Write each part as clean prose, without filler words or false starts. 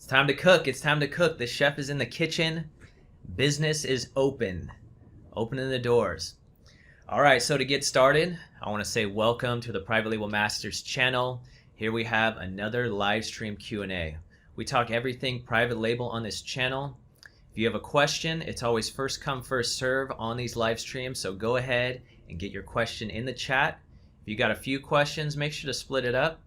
It's time to cook. It's time to cook. The chef is in the kitchen. Business is open. Opening the doors. All right, so to get started, I want to say welcome to the Private Label Masters channel. Here we have another live stream Q&A. We talk everything private label on this channel. If you have a question, it's always first come, first serve on these live streams, so go ahead and get your question in the chat. If you got a few questions, make sure to split it up.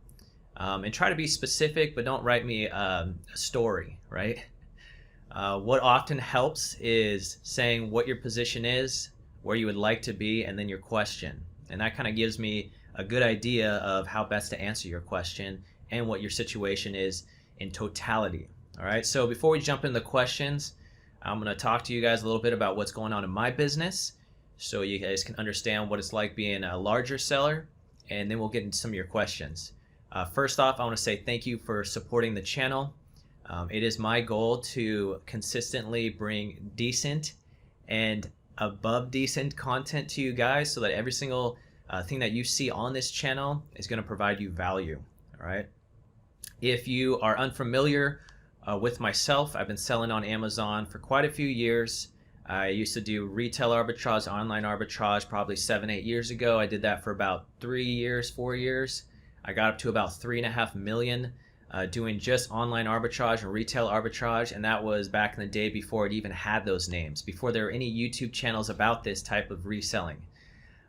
And try to be specific, but don't write me a story, right? What often helps is saying what your position is, where you would like to be, and then your question. And that kind of gives me a good idea of how best to answer your question and what your situation is in totality. All right, so before we jump into the questions, I'm going to talk to you guys a little bit about what's going on in my business so you guys can understand what it's like being a larger seller, and then we'll get into some of your questions. First off, I want to say thank you for supporting the channel. It is my goal to consistently bring decent and above decent content to you guys so that every single thing that you see on this channel is going to provide you value. All right. If you are unfamiliar with myself, I've been selling on Amazon for quite a few years. I used to do retail arbitrage, online arbitrage probably 7-8 years ago. I did that for about 4 years. I got up to about 3.5 million doing just online arbitrage and retail arbitrage, and that was back in the day before it even had those names, before there were any YouTube channels about this type of reselling.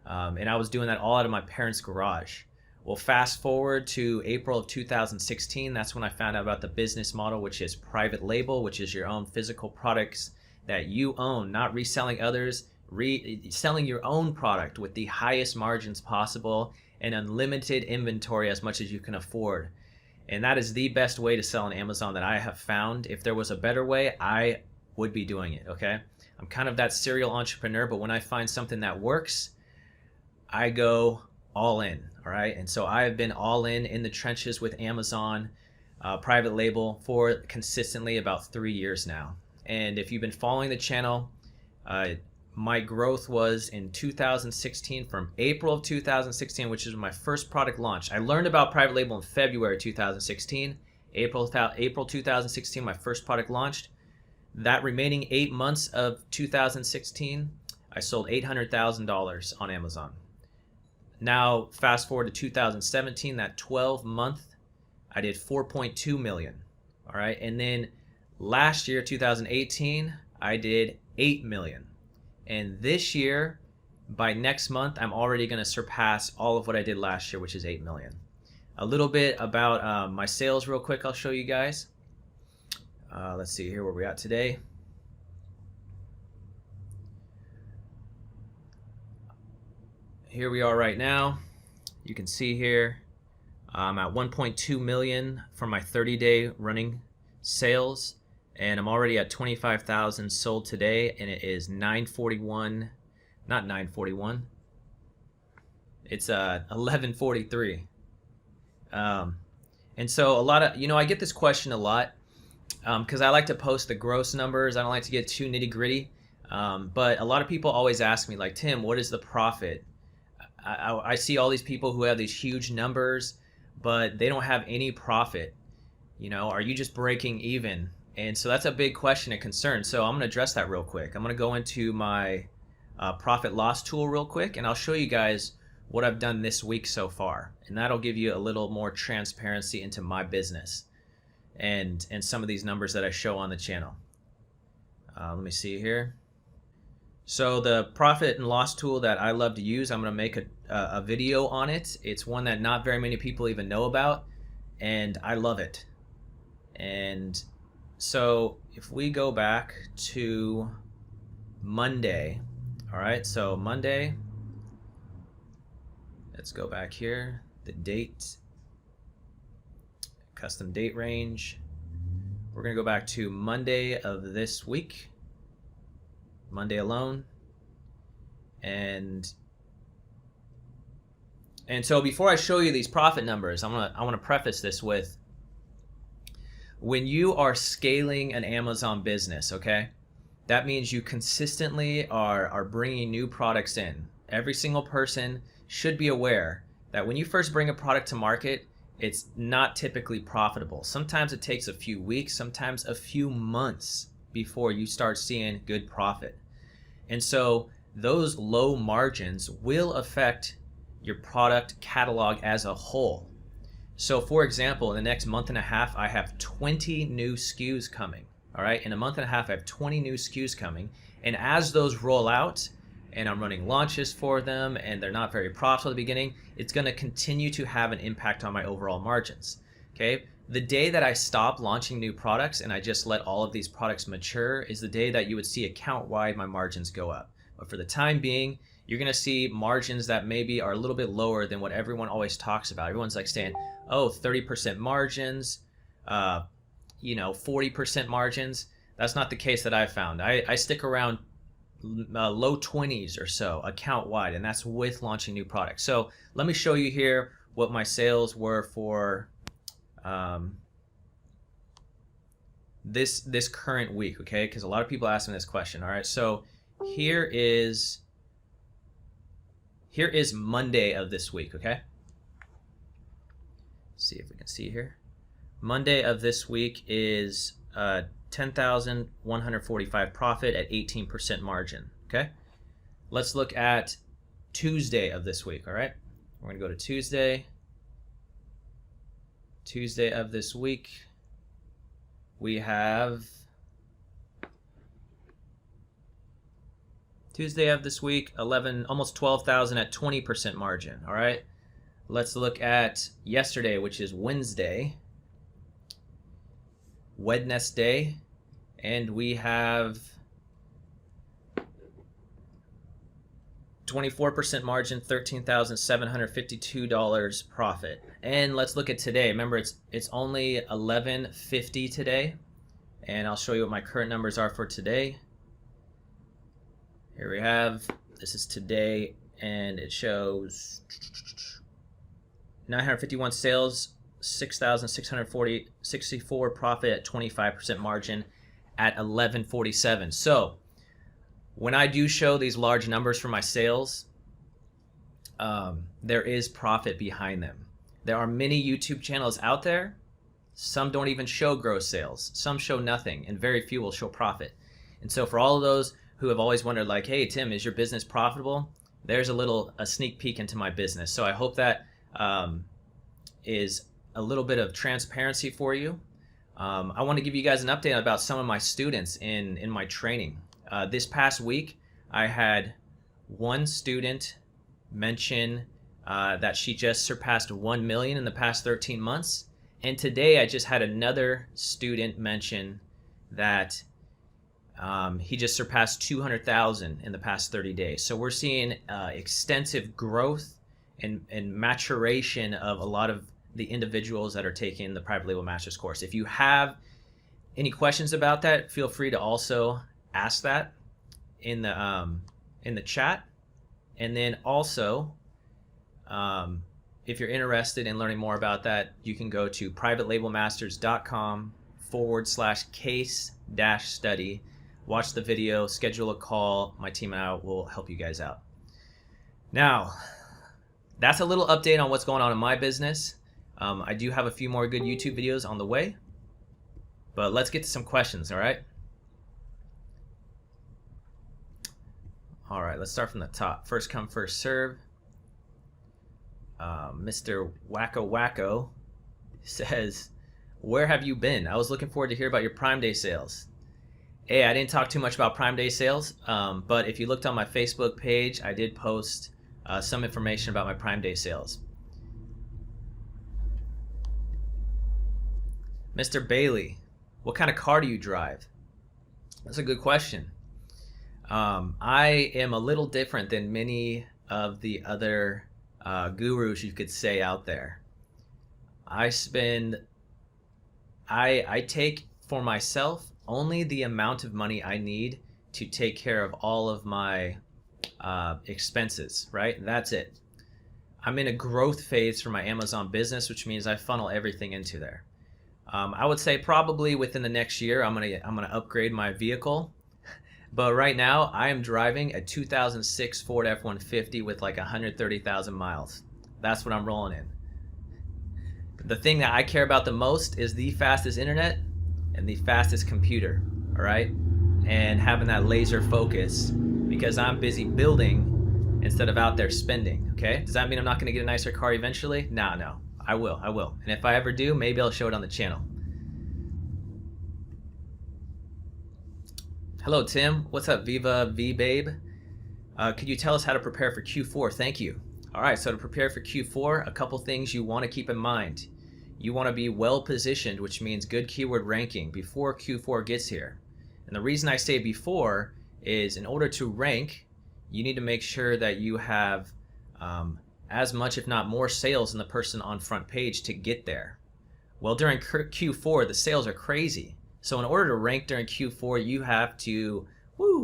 And I was doing that all out of my parents' garage. Well, fast forward to April of 2016, that's when I found out about the business model, which is private label, which is your own physical products that you own, not reselling others, selling your own product with the highest margins possible and unlimited inventory as much as you can afford. And that is the best way to sell on Amazon that I have found. If there was a better way, I would be doing it, okay? I'm kind of that serial entrepreneur, but when I find something that works, I go all in, all right? And so I have been all in the trenches with Amazon private label for consistently about 3 years now. And if you've been following the channel, my growth was in 2016, from April of 2016, which is my first product launch. I learned about private label in February 2016. April 2016, my first product launched. That remaining 8 months of 2016, I sold $800,000 on Amazon. Now, fast forward to 2017, that 12 month, I did 4.2 million. All right, and then last year, 2018, I did 8 million. And this year, by next month, I'm already going to surpass all of what I did last year, which is 8 million. A little bit about my sales real quick, I'll show you guys. Let's see here where we're at today. Here we are right now. You can see here I'm at 1.2 million for my 30-day running sales. And I'm already at 25,000 sold today, and it is 9:41, not 9:41. It's 11:43. And so a lot of, I get this question a lot because I like to post the gross numbers. I don't like to get too nitty gritty. But a lot of people always ask me, like, Tim, what is the profit? I see all these people who have these huge numbers, but they don't have any profit. Are you just breaking even? And so that's a big question and concern. So I'm going to address that real quick. I'm going to go into my profit loss tool real quick, and I'll show you guys what I've done this week so far. And that'll give you a little more transparency into my business and some of these numbers that I show on the channel. Let me see here. So the profit and loss tool that I love to use, I'm going to make a video on it. It's one that not very many people even know about, and I love it. And so if we go back to Monday, all right, so Monday, let's go back here, the date, custom date range. We're going to go back to Monday of this week, Monday alone. And so before I show you these profit numbers, I want to preface this with, when you are scaling an Amazon business, okay, that means you consistently are bringing new products in. Every single person should be aware that when you first bring a product to market, it's not typically profitable. Sometimes it takes a few weeks, sometimes a few months before you start seeing good profit. And so those low margins will affect your product catalog as a whole. So for example, in the next month and a half, I have 20 new SKUs coming. All right, in a month and a half, I have 20 new SKUs coming. And as those roll out, and I'm running launches for them, and they're not very profitable at the beginning, it's going to continue to have an impact on my overall margins. Okay, the day that I stop launching new products and I just let all of these products mature is the day that you would see account-wide my margins go up. But for the time being, you're going to see margins that maybe are a little bit lower than what everyone always talks about. Everyone's like saying, oh, 30% margins, 40% margins. That's not the case that I've found. I stick around low 20s or so account wide, and that's with launching new products. So let me show you here what my sales were for this current week, okay? Because a lot of people ask me this question. All right, so here is Monday of this week, okay? Let's see if we can see here. Monday of this week is 10,145 profit at 18% margin, okay? Let's look at Tuesday of this week, all right? We're gonna go to Tuesday. Tuesday of this week, we have Tuesday of this week, almost 12,000 at 20% margin, all right? Let's look at yesterday, which is Wednesday, and we have 24% margin, $13,752 profit. And let's look at today. Remember, it's only 11:50 today, and I'll show you what my current numbers are for today. Here we have, this is today, and it shows 951 sales, 6,664 profit at 25% margin at 11:47. So when I do show these large numbers for my sales, there is profit behind them. There are many YouTube channels out there. Some don't even show gross sales. Some show nothing, and very few will show profit. And so for all of those who have always wondered, like, hey, Tim, is your business profitable? There's a sneak peek into my business. So I hope that is a little bit of transparency for you. I want to give you guys an update about some of my students in my training. This past week, I had one student mention that she just surpassed 1 million in the past 13 months. And today I just had another student mention that he just surpassed 200,000 in the past 30 days. So we're seeing extensive growth and maturation of a lot of the individuals that are taking the Private Label Masters course. If you have any questions about that, feel free to also ask that in the chat. And then also, if you're interested in learning more about that, you can go to privatelabelmasters.com/case-study. Watch the video, schedule a call. My team and I will help you guys out. Now, that's a little update on what's going on in my business. I do have a few more good YouTube videos on the way, but let's get to some questions, all right? All right, let's start from the top. First come, first serve. Mr. Wacko Wacko says, where have you been? I was looking forward to hear about your Prime Day sales. Hey, I didn't talk too much about Prime Day sales, but if you looked on my Facebook page, I did post some information about my Prime Day sales. Mr. Bailey, what kind of car do you drive? That's a good question. I am a little different than many of the other gurus you could say out there. I take for myself only the amount of money I need to take care of all of my expenses, right? That's it. I'm in a growth phase for my Amazon business, which means I funnel everything into there. I would say probably within the next year, I'm gonna upgrade my vehicle. But right now, I am driving a 2006 Ford F-150 with like 130,000 miles. That's what I'm rolling in. the thing that I care about the most is the fastest internet and the fastest computer, all right? And having that laser focus, because I'm busy building instead of out there spending, okay? Does that mean I'm not gonna get a nicer car eventually? No, I will. And if I ever do, maybe I'll show it on the channel. Hello, Tim. What's up, Viva V Babe? Could you tell us how to prepare for Q4? Thank you. All right, so to prepare for Q4, a couple things you want to keep in mind. You want to be well positioned, which means good keyword ranking before Q4 gets here. And the reason I say before is in order to rank, you need to make sure that you have as much, if not more, sales than the person on front page to get there. Well, during Q4, the sales are crazy. So in order to rank during Q4, you have to,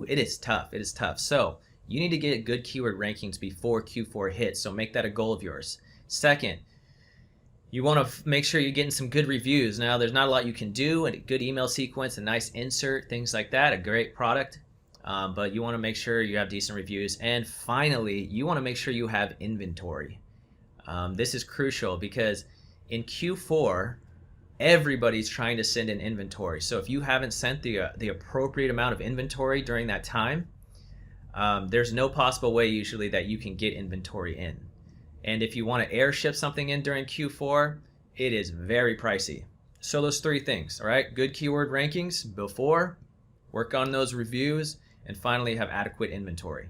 it is tough. It is tough. So you need to get good keyword rankings before Q4 hits. So make that a goal of yours. Second, you want to make sure you're getting some good reviews. Now, there's not a lot you can do, a good email sequence, a nice insert, things like that, a great product. But you want to make sure you have decent reviews. And finally, you want to make sure you have inventory. This is crucial because in Q4, everybody's trying to send in inventory. So if you haven't sent the appropriate amount of inventory during that time, there's no possible way usually that you can get inventory in. And if you want to airship something in during Q4, it is very pricey. So those three things, all right? Good keyword rankings before, work on those reviews, and finally have adequate inventory.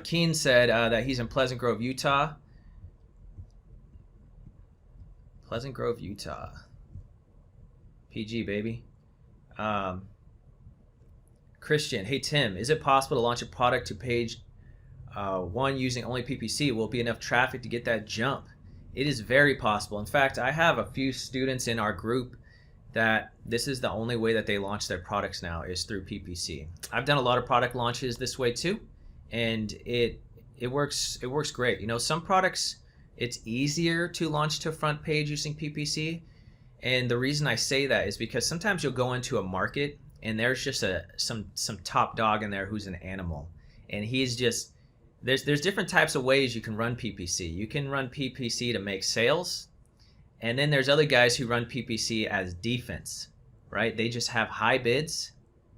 Keen said that he's in Pleasant Grove, Utah. Pleasant Grove, Utah. PG, baby. Christian, hey Tim, is it possible to launch a product to page 1 using only PPC? Will be enough traffic to get that jump? It is very possible. In fact, I have a few students in our group that this is the only way that they launch their products now is through PPC. I've done a lot of product launches this way too, and it works great. You know, some products it's easier to launch to a front page using PPC, and the reason I say that is because sometimes you'll go into a market and there's just some top dog in there who's an animal, and he's just there's different types of ways you can run PPC. You can run PPC to make sales, and then there's other guys who run PPC as defense, right? They just have high bids,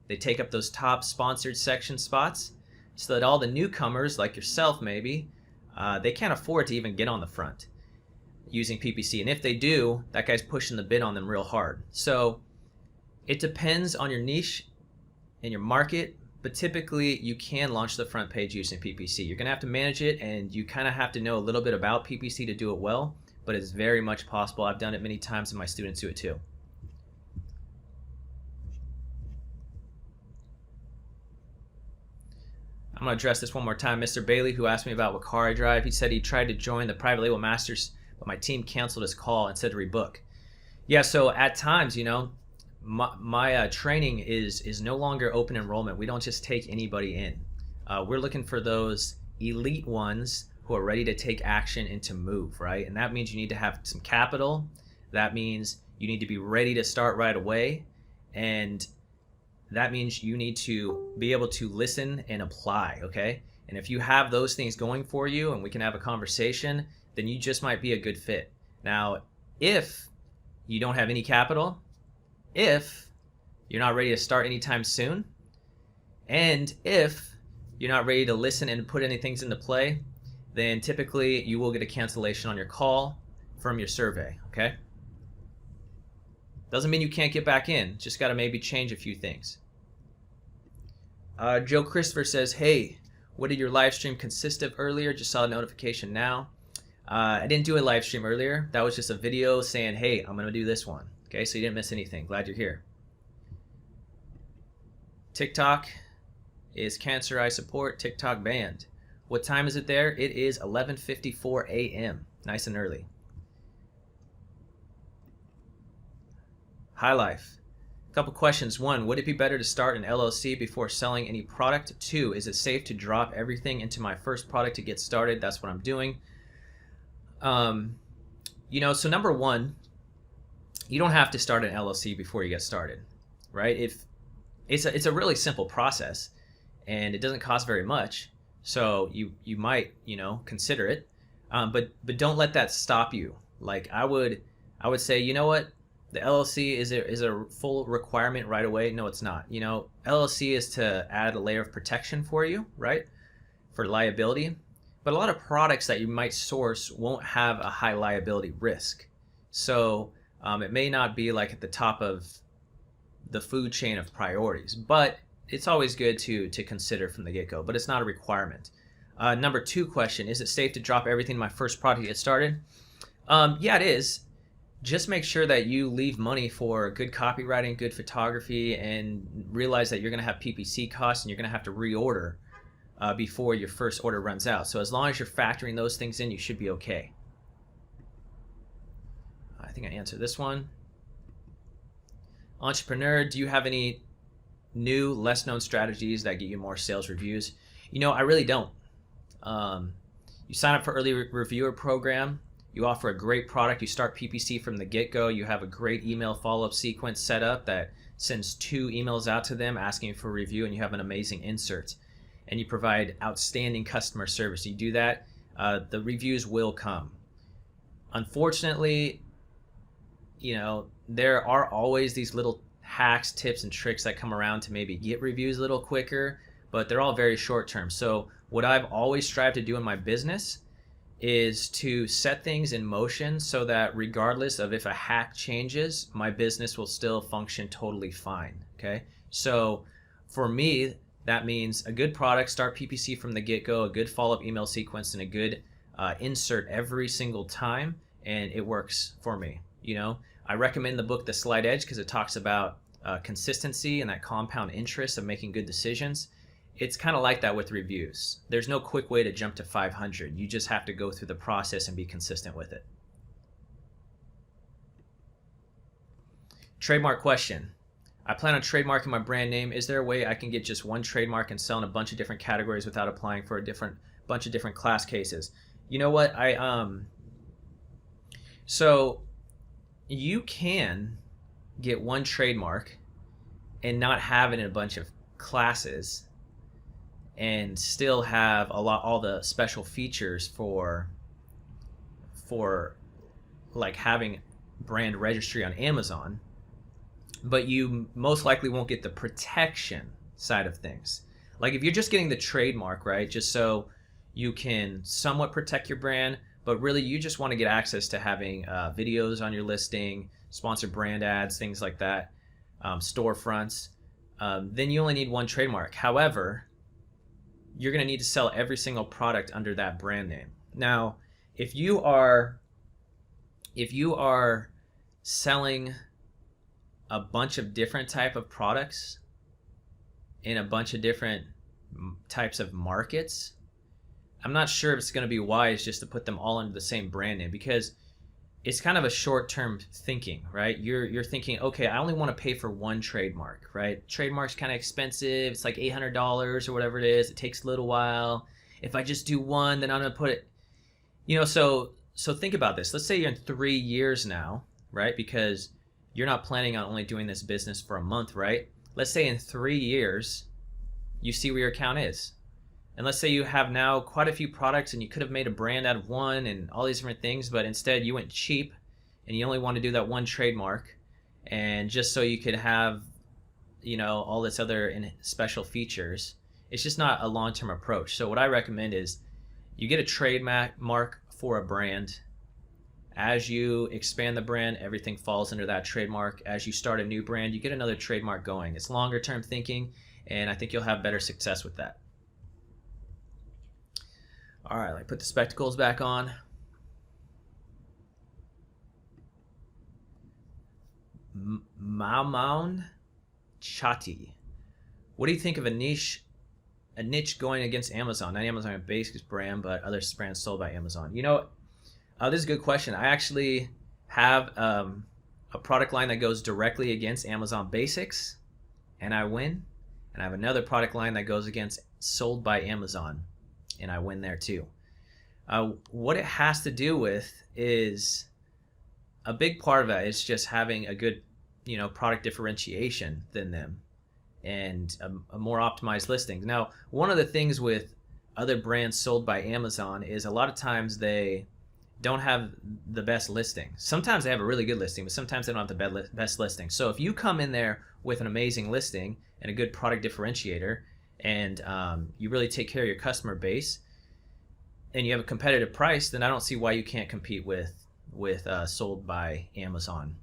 they take up those top sponsored section spots so that all the newcomers like yourself maybe they can't afford to even get on the front using PPC, and if they do, that guy's pushing the bid on them real hard. So it depends on your niche and your market, but typically you can launch the front page using PPC. You're gonna have to manage it, and you kind of have to know a little bit about PPC to do it well, but it's very much possible. I've done it many times and my students do it too. I'm gonna address this one more time. Mr. Bailey, who asked me about what car I drive, he said he tried to join the Private Label Masters, but my team canceled his call and said to rebook. Yeah, so at times, you know, my training is no longer open enrollment. We don't just take anybody in. We're looking for those elite ones who are ready to take action and to move, right? And that means you need to have some capital. That means you need to be ready to start right away. And that means you need to be able to listen and apply, okay? And if you have those things going for you and we can have a conversation, then you just might be a good fit. Now, if you don't have any capital, if you're not ready to start anytime soon, and if you're not ready to listen and put any things into play, then typically you will get a cancellation on your call from your survey, okay? Doesn't mean you can't get back in, just got to maybe change a few things. Joe Christopher says, hey, what did your live stream consist of earlier? Just saw a notification now. I didn't do a live stream earlier. That was just a video saying, hey, I'm going to do this one. Okay, so you didn't miss anything. Glad you're here. TikTok is cancer I support. TikTok banned. What time is it there? It is 11:54 a.m. Nice and early. High Life. A couple questions. 1, would it be better to start an LLC before selling any product? 2, is it safe to drop everything into my first product to get started? That's what I'm doing. You know, so number 1, you don't have to start an LLC before you get started, right? If it's a really simple process and it doesn't cost very much, so you might, you know, consider it. But don't let that stop you. Like I would say, you know what? The LLC is a full requirement right away. No, it's not. LLC is to add a layer of protection for you, right? For liability. But a lot of products that you might source won't have a high liability risk. So it may not be like at the top of the food chain of priorities, but it's always good to consider from the get-go, but it's not a requirement. Number 2 question, is it safe to drop everything in my first product to get started? Yeah, it is. Just make sure that you leave money for good copywriting, good photography, and realize that you're going to have PPC costs and you're going to have to reorder before your first order runs out. So as long as you're factoring those things in, you should be okay. I think I answered this one. Entrepreneur, do you have any new, less known strategies that get you more sales reviews? I really don't. You sign up for early reviewer program. You offer a great product. You start PPC from the get-go. You have a great email follow-up sequence set up that sends 2 emails out to them asking for a review, and you have an amazing insert. And you provide outstanding customer service. You do that, the reviews will come. Unfortunately, there are always these little hacks, tips, and tricks that come around to maybe get reviews a little quicker, but they're all very short term. So what I've always strived to do in my business is to set things in motion so that regardless of if a hack changes, my business will still function totally fine. Okay. So for me, that means a good product, start PPC from the get-go, a good follow-up email sequence, and a good insert every single time, and it works for me. I recommend the book The Slight Edge because it talks about consistency and that compound interest of making good decisions. It's kind of like that with reviews. There's no quick way to jump to 500. You just have to go through the process and be consistent with it. Trademark question. I plan on trademarking my brand name. Is there a way I can get just one trademark and sell in a bunch of different categories without applying for a bunch of different class cases? You know what? So you can get one trademark and not have it in a bunch of classes and still have all the special features for like having brand registry on Amazon, but you most likely won't get the protection side of things. Like if you're just getting the trademark, right, just so you can somewhat protect your brand, but really you just want to get access to having videos on your listing, sponsored brand ads, things like that, storefronts, then you only need one trademark. However, you're going to need to sell every single product under that brand name. Now, if you are selling a bunch of different type of products in a bunch of different types of markets, I'm not sure if it's going to be wise just to put them all under the same brand name, because it's kind of a short-term thinking, right? You're thinking, okay, I only want to pay for one trademark, right? Trademark's kind of expensive. It's like $800 or whatever it is. It takes a little while. If I just do one, then I'm going to put it, so think about this. Let's say you're in 3 years now, right? Because you're not planning on only doing this business for a month, right? Let's say in 3 years, you see where your account is. And let's say you have now quite a few products and you could have made a brand out of one and all these different things, but instead you went cheap and you only want to do that one trademark, and just so you could have, all this other special features. It's just not a long-term approach. So what I recommend is you get a trademark for a brand. As you expand the brand, everything falls under that trademark. As you start a new brand, you get another trademark going. It's longer term thinking, and I think you'll have better success with that. All right, let me put the spectacles back on. Mamoun Chati. What do you think of a niche going against Amazon? Not Amazon a basic brand, but other brands sold by Amazon. This is a good question. I actually have a product line that goes directly against Amazon Basics, and I win. And I have another product line that goes against sold by Amazon, and I win there too. What it has to do with is a big part of that is just having a good, product differentiation than them, and a more optimized listing. Now, one of the things with other brands sold by Amazon is a lot of times they don't have the best listing. Sometimes they have a really good listing, but sometimes they don't have the best listing. So if you come in there with an amazing listing and a good product differentiator, and you really take care of your customer base, and you have a competitive price, then I don't see why you can't compete with sold by Amazon.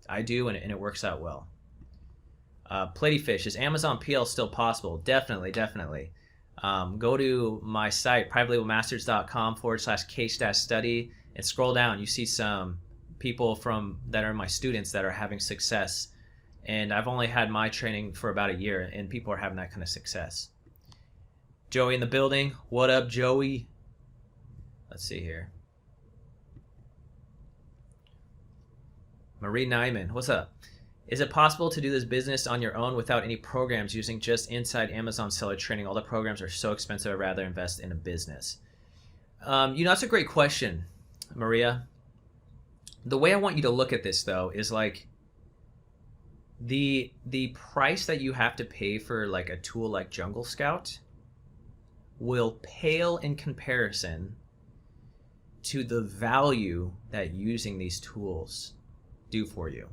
I do, and it works out well. Platyfish, is Amazon PL still possible? Definitely, definitely. Go to my site, privatelablmasters.com/case-study, and scroll down. You see some people that are my students that are having success. And I've only had my training for about a year, and people are having that kind of success. Joey in the building. What up, Joey? Let's see here. Marie Nyman, what's up? Is it possible to do this business on your own without any programs, using just inside Amazon seller training? All the programs are so expensive, I'd rather invest in a business. That's a great question, Maria. The way I want you to look at this, though, is like the price that you have to pay for like a tool like Jungle Scout will pale in comparison to the value that using these tools do for you.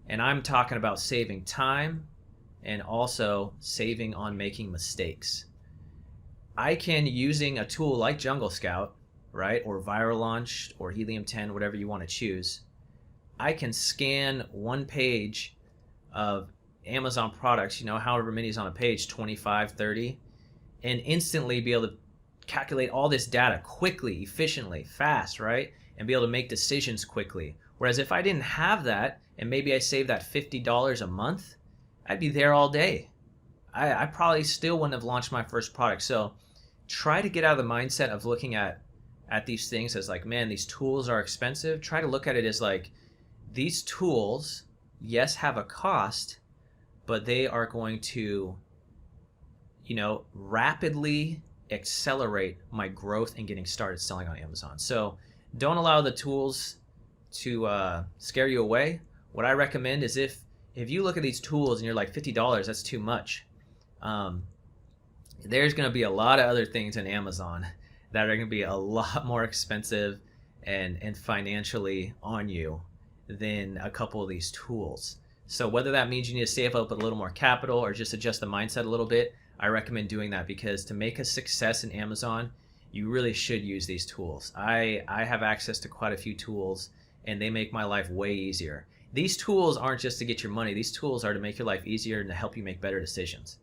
And I'm talking about saving time and also saving on making mistakes. I can, using a tool like Jungle Scout, right, or Viral Launch or Helium 10, whatever you want to choose, I can scan one page of Amazon products, however many is on a page, 25, 30, and instantly be able to calculate all this data quickly, efficiently, fast, right? And be able to make decisions quickly. Whereas if I didn't have that, and maybe I saved that $50 a month, I'd be there all day. I probably still wouldn't have launched my first product. So try to get out of the mindset of looking at these things as like, man, these tools are expensive. Try to look at it as like, these tools, yes, have a cost, but they are going to, rapidly accelerate my growth and getting started selling on Amazon. So don't allow the tools to scare you away. What I recommend is if you look at these tools and you're like, $50, that's too much. There's going to be a lot of other things in Amazon that are going to be a lot more expensive and financially on you than a couple of these tools. So whether that means you need to save up a little more capital or just adjust the mindset a little bit, I recommend doing that, because to make a success in Amazon, you really should use these tools. I have access to quite a few tools, and they make my life way easier. These tools aren't just to get your money. These tools are to make your life easier and to help you make better decisions.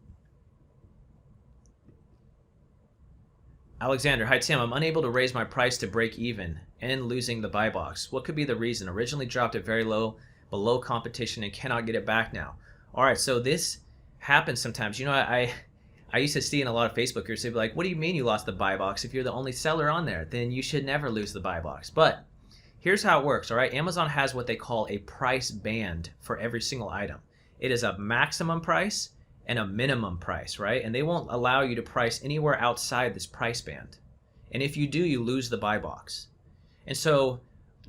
Alexander, hi Tim, I'm unable to raise my price to break even and losing the buy box. What could be the reason? Originally dropped it very low, below competition, and cannot get it back now. All right, so this happens sometimes. I used to see in a lot of Facebook groups, they'd be like, what do you mean you lost the buy box? If you're the only seller on there, then you should never lose the buy box. But here's how it works, all right? Amazon has what they call a price band for every single item. It is a maximum price and a minimum price, right? And they won't allow you to price anywhere outside this price band. And if you do, you lose the buy box. And so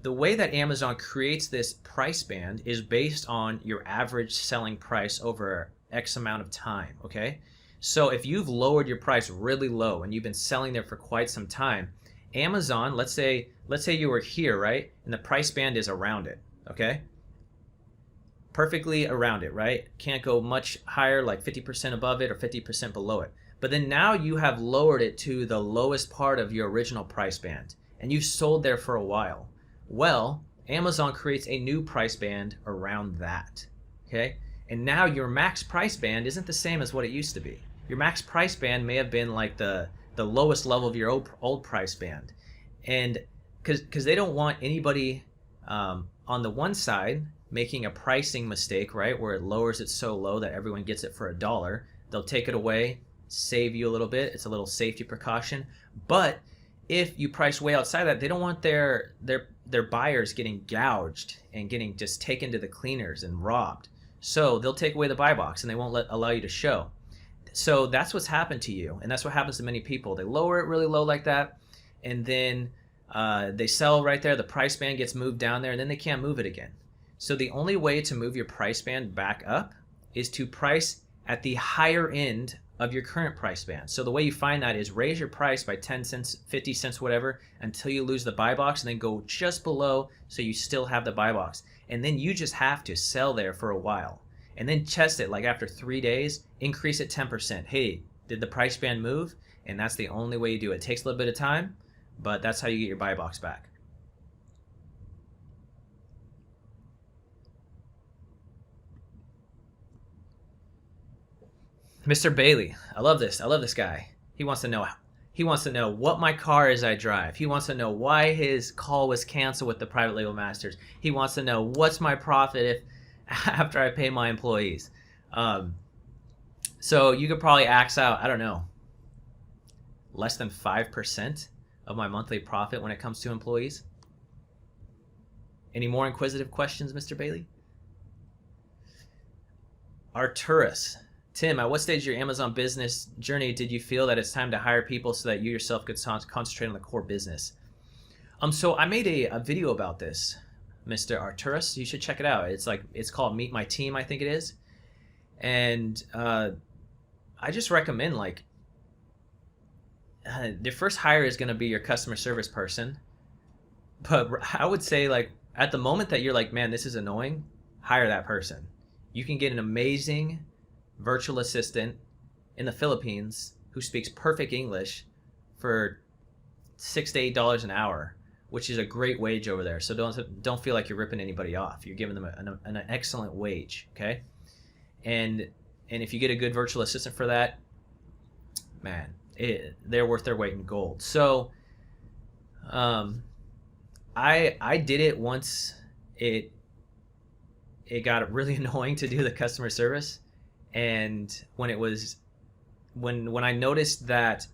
the way that Amazon creates this price band is based on your average selling price over X amount of time, okay? So if you've lowered your price really low and you've been selling there for quite some time, Amazon, let's say you were here, right? And the price band is around it, okay? Perfectly around it, right? Can't go much higher, like 50% above it or 50% below it. But then now you have lowered it to the lowest part of your original price band, and you've sold there for a while. Well, Amazon creates a new price band around that, okay? And now your max price band isn't the same as what it used to be. Your max price band may have been like the lowest level of your old price band. And because they don't want anybody on the one side making a pricing mistake, right, where it lowers it so low that everyone gets it for $1. They'll take it away, save you a little bit. It's a little safety precaution. But if you price way outside that, they don't want their buyers getting gouged and getting just taken to the cleaners and robbed. So they'll take away the buy box and they won't allow you to show. So that's what's happened to you, and that's what happens to many people. They lower it really low like that, and then they sell right there. The price band gets moved down there, and then they can't move it again. So the only way to move your price band back up is to price at the higher end of your current price band. So the way you find that is raise your price by 10 cents, 50 cents, whatever, until you lose the buy box, and then go just below so you still have the buy box. And then you just have to sell there for a while. And then test it, like after 3 days, increase it 10%. Hey, did the price band move? And that's the only way you do it. It takes a little bit of time, but that's how you get your buy box back. Mr. Bailey, I love this. I love this guy. He wants to know what my car is I drive. He wants to know why his call was canceled with the private label masters. He wants to know what's my profit if after I pay my employees. So you could probably axe out, I don't know, less than 5% of my monthly profit when it comes to employees. Any more inquisitive questions, Mr. Bailey? Arturus. Tim, at what stage of your Amazon business journey did you feel that it's time to hire people so that you yourself could concentrate on the core business? So I made a video about this, Mr. Arturus. You should check it out. It's called Meet My Team, I think it is. And I just recommend the first hire is going to be your customer service person. But I would say at the moment that you're like, man, this is annoying, hire that person. You can get an amazing virtual assistant in the Philippines who speaks perfect English for $6 to $8 an hour, which is a great wage over there. So don't feel like you're ripping anybody off. You're giving them an excellent wage, okay? And if you get a good virtual assistant for that, man, they're worth their weight in gold. So I did it once it got really annoying to do the customer service. And when I noticed that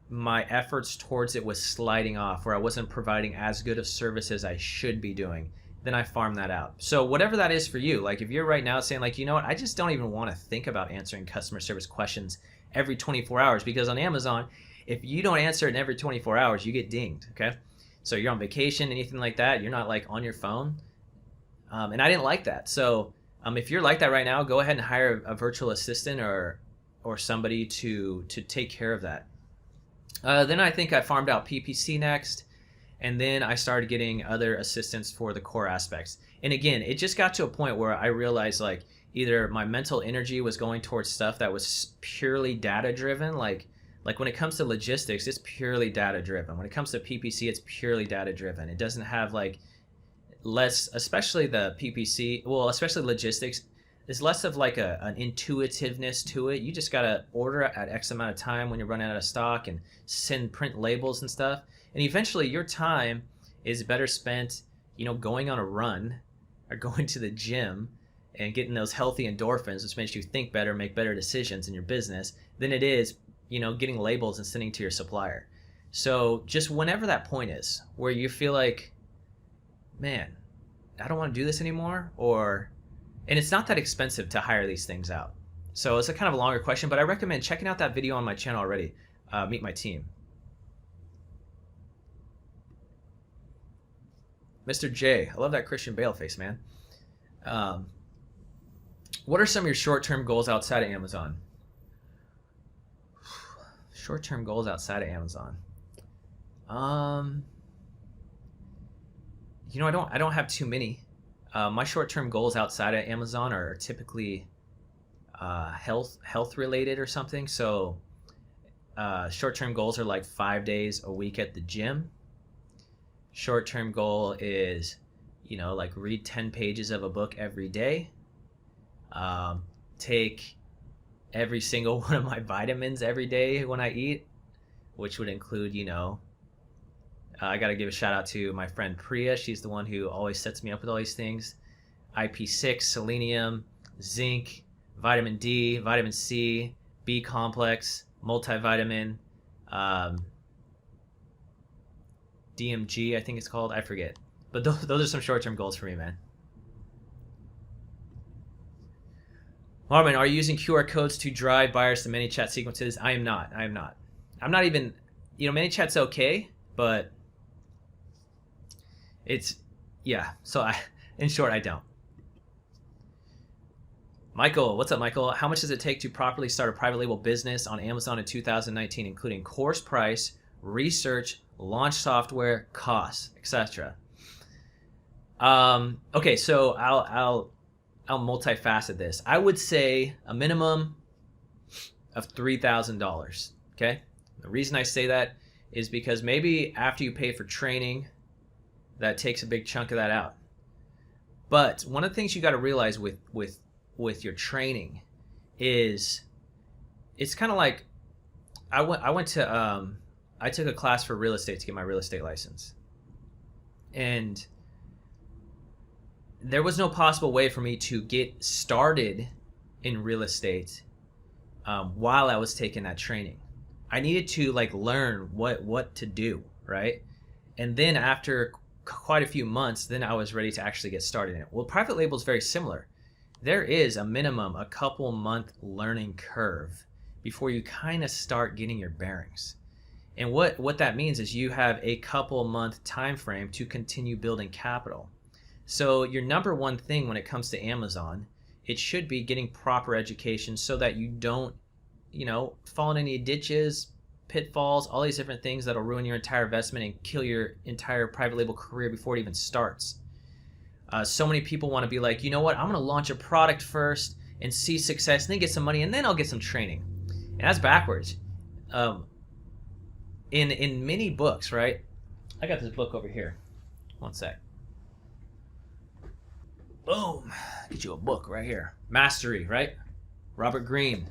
my efforts towards it was sliding off, where I wasn't providing as good of service as I should be doing, then I farmed that out. So whatever that is for you, like if you're right now saying like, you know what, I just don't even want to think about answering customer service questions every 24 hours, because on Amazon, if you don't answer it in every 24 hours, you get dinged, okay? So you're on vacation, anything like that, you're not like on your phone. And I didn't like that. So if you're like that right now, go ahead and hire a virtual assistant or somebody to take care of that. Then I think I farmed out PPC next, and then I started getting other assistants for the core aspects. And again, it just got to a point where I realized like either my mental energy was going towards stuff that was purely data driven, like when it comes to logistics, it's purely data driven. When it comes to PPC, it's purely data driven. It doesn't have like less, especially the PPC, well, especially logistics, there's less of like an intuitiveness to it. You just got to order at X amount of time when you're running out of stock and print labels and stuff. And eventually your time is better spent, going on a run or going to the gym and getting those healthy endorphins, which makes you think better, make better decisions in your business, than it is, getting labels and sending to your supplier. So just whenever that point is where you feel like, man, I don't want to do this anymore, and it's not that expensive to hire these things out. So it's a kind of a longer question, but I recommend checking out that video on my channel already, Meet My Team. Mr. J, I love that Christian Bale face, man. What are some of your short-term goals outside of Amazon? Short-term goals outside of Amazon. I don't have too many. My short-term goals outside of Amazon are typically health related or something. So short-term goals are like 5 days a week at the gym. Short-term goal is, like read 10 pages of a book every day. Take every single one of my vitamins every day when I eat, which would include, I got to give a shout out to my friend Priya. She's the one who always sets me up with all these things. IP6, selenium, zinc, vitamin D, vitamin C, B complex, multivitamin, DMG, I think it's called. I forget. But those are some short-term goals for me, man. Marvin, are you using QR codes to drive buyers to ManyChat sequences? I am not. I'm not even, ManyChat's okay, but it's, yeah. So in short, I don't. Michael, what's up, Michael? How much does it take to properly start a private label business on Amazon in 2019, including course price, research, launch software, costs, etc.? Okay, so I'll multifacet this. I would say a minimum of $3,000. Okay, the reason I say that is because maybe after you pay for training, that takes a big chunk of that out. But one of the things you got to realize with your training is it's kind of like I took a class for real estate to get my real estate license, and there was no possible way for me to get started in real estate while I was taking that training. I needed to learn what to do, right? And then after quite a few months, then I was ready to actually get started in it. Well, private label is very similar. There is a minimum, a couple month learning curve before you kind of start getting your bearings. And what that means is you have a couple month time frame to continue building capital. So your number one thing when it comes to Amazon, it should be getting proper education so that you don't, fall in any ditches, pitfalls, all these different things that'll ruin your entire investment and kill your entire private label career before it even starts. So many people want to be like, you know what, I'm going to launch a product first and see success and then get some money and then I'll get some training. And that's backwards. In many books, right? I got this book over here. One sec. Boom. Get you a book right here. Mastery, right? Robert Greene.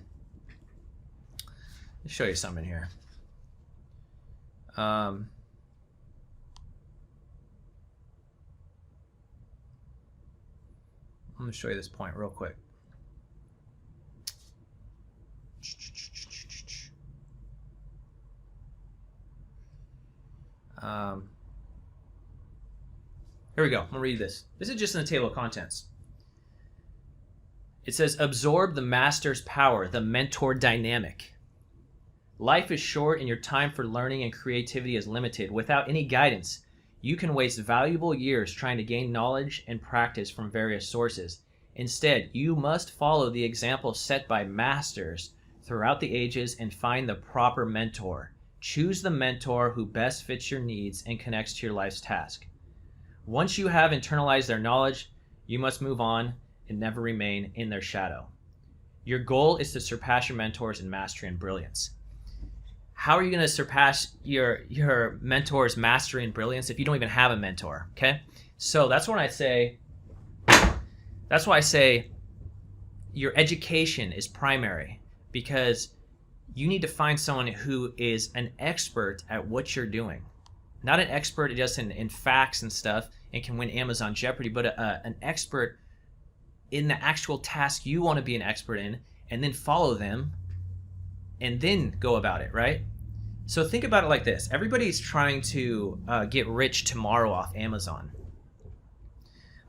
Let me show you something here. I'm going to show you this point real quick. Here we go. I'm going to read this. This is just in the table of contents. It says, absorb the master's power, the mentor dynamic. Life is short and your time for learning and creativity is limited. Without any guidance, you can waste valuable years trying to gain knowledge and practice from various sources. Instead, you must follow the example set by masters throughout the ages and find the proper mentor. Choose the mentor who best fits your needs and connects to your life's task. Once you have internalized their knowledge, you must move on and never remain in their shadow. Your goal is to surpass your mentors in mastery and brilliance. How are you going to surpass your mentor's mastery and brilliance if you don't even have a mentor? Okay, so that's why I say your education is primary, because you need to find someone who is an expert at what you're doing, not an expert just in facts and stuff and can win Amazon Jeopardy, but an expert in the actual task you want to be an expert in, and then follow them and then go about it, right? So think about it like this. Everybody's trying to get rich tomorrow off Amazon.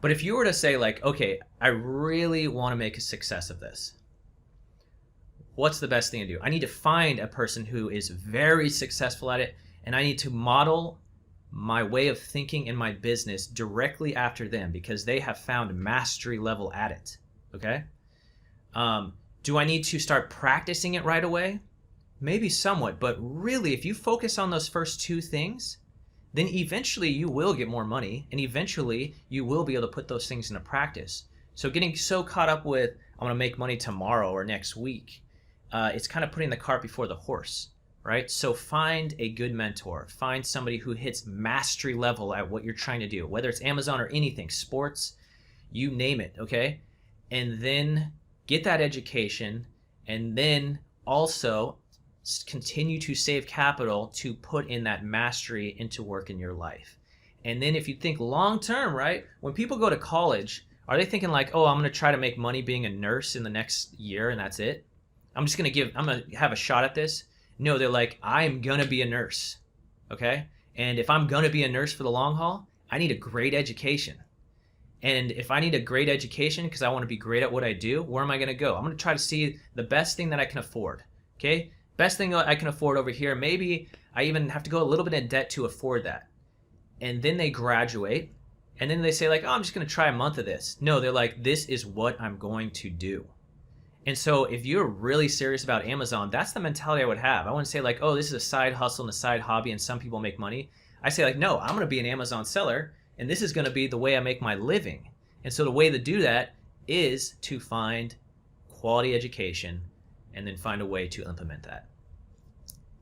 But if you were to say okay, I really want to make a success of this, what's the best thing to do? I need to find a person who is very successful at it, and I need to model my way of thinking in my business directly after them because they have found mastery level at it, okay? Do I need to start practicing it right away? Maybe somewhat, but really if you focus on those first two things, then eventually you will get more money and eventually you will be able to put those things into practice. So getting so caught up with, I'm going to make money tomorrow or next week, it's kind of putting the cart before the horse, right? So find a good mentor. Find somebody who hits mastery level at what you're trying to do, whether it's Amazon or anything, sports, you name it, okay? And then get that education, and then also continue to save capital to put in that mastery into work in your life. And then if you think long term, right? When people go to college, are they thinking oh, I'm going to try to make money being a nurse in the next year and that's it? I'm going to have a shot at this. No, they're I'm going to be a nurse, okay? And if I'm going to be a nurse for the long haul, I need a great education. And if I need a great education because I want to be great at what I do, where am I going to go? I'm going to try to see the best thing that I can afford, okay? Best thing I can afford over here. Maybe I even have to go a little bit in debt to afford that. And then they graduate, and then they say oh, I'm just going to try a month of this. No, they're this is what I'm going to do. And so if you're really serious about Amazon, that's the mentality I would have. I wouldn't say like, oh, this is a side hustle and a side hobby and some people make money. I say like, no, I'm going to be an Amazon seller and this is going to be the way I make my living. And so the way to do that is to find quality education and then find a way to implement that.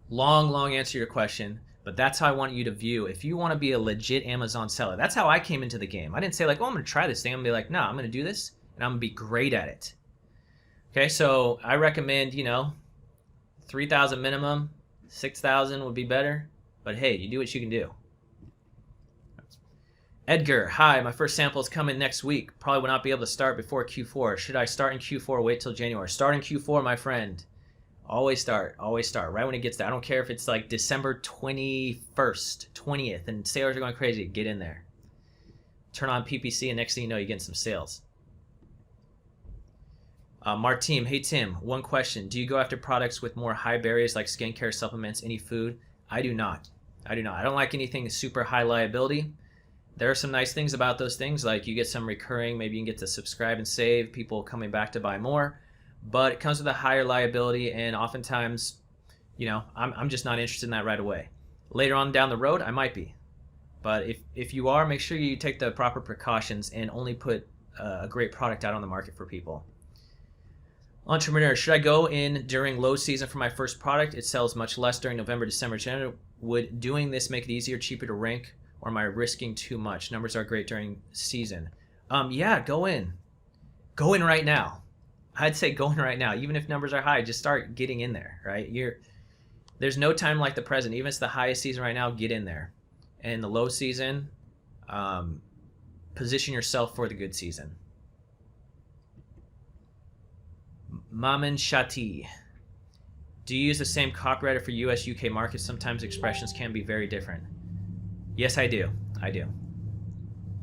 Long answer to your question, but that's how I want you to view. If you want to be a legit Amazon seller, that's how I came into the game. I didn't say like, oh, I'm going to try this thing. I'm going to be like, no, I'm going to do this and I'm going to be great at it. Okay, so I recommend, 3,000 minimum, 6,000 would be better, but hey, you do what you can do. Edgar, hi, my first sample is coming next week. Probably will not be able to start before Q4. Should I start in Q4 or wait till January? Start in Q4, my friend. Always start, right when it gets there. I don't care if it's like December 21st, 20th, and sales are going crazy. Get in there. Turn on PPC, and next thing you know, you're getting some sales. Martim, hey Tim, one question. Do you go after products with more high barriers like skincare, supplements, any food? I do not. I don't like anything super high liability. There are some nice things about those things, like you get some recurring, maybe you can get to subscribe and save, people coming back to buy more, but it comes with a higher liability, and oftentimes, I'm just not interested in that right away. Later on down the road, I might be. But if you are, make sure you take the proper precautions and only put a great product out on the market for people. Entrepreneur, should I go in during low season for my first product? It sells much less during November, December, January. Would doing this make it easier, cheaper to rank, or am I risking too much? Numbers are great during season. Yeah, go in. Go in right now. I'd say go in right now. Even if numbers are high, just start getting in there, right? There's no time like the present. Even if it's the highest season right now, get in there. And the low season, position yourself for the good season. Maman Shati. Do you use the same copywriter for US, UK markets? Sometimes expressions can be very different. Yes, I do.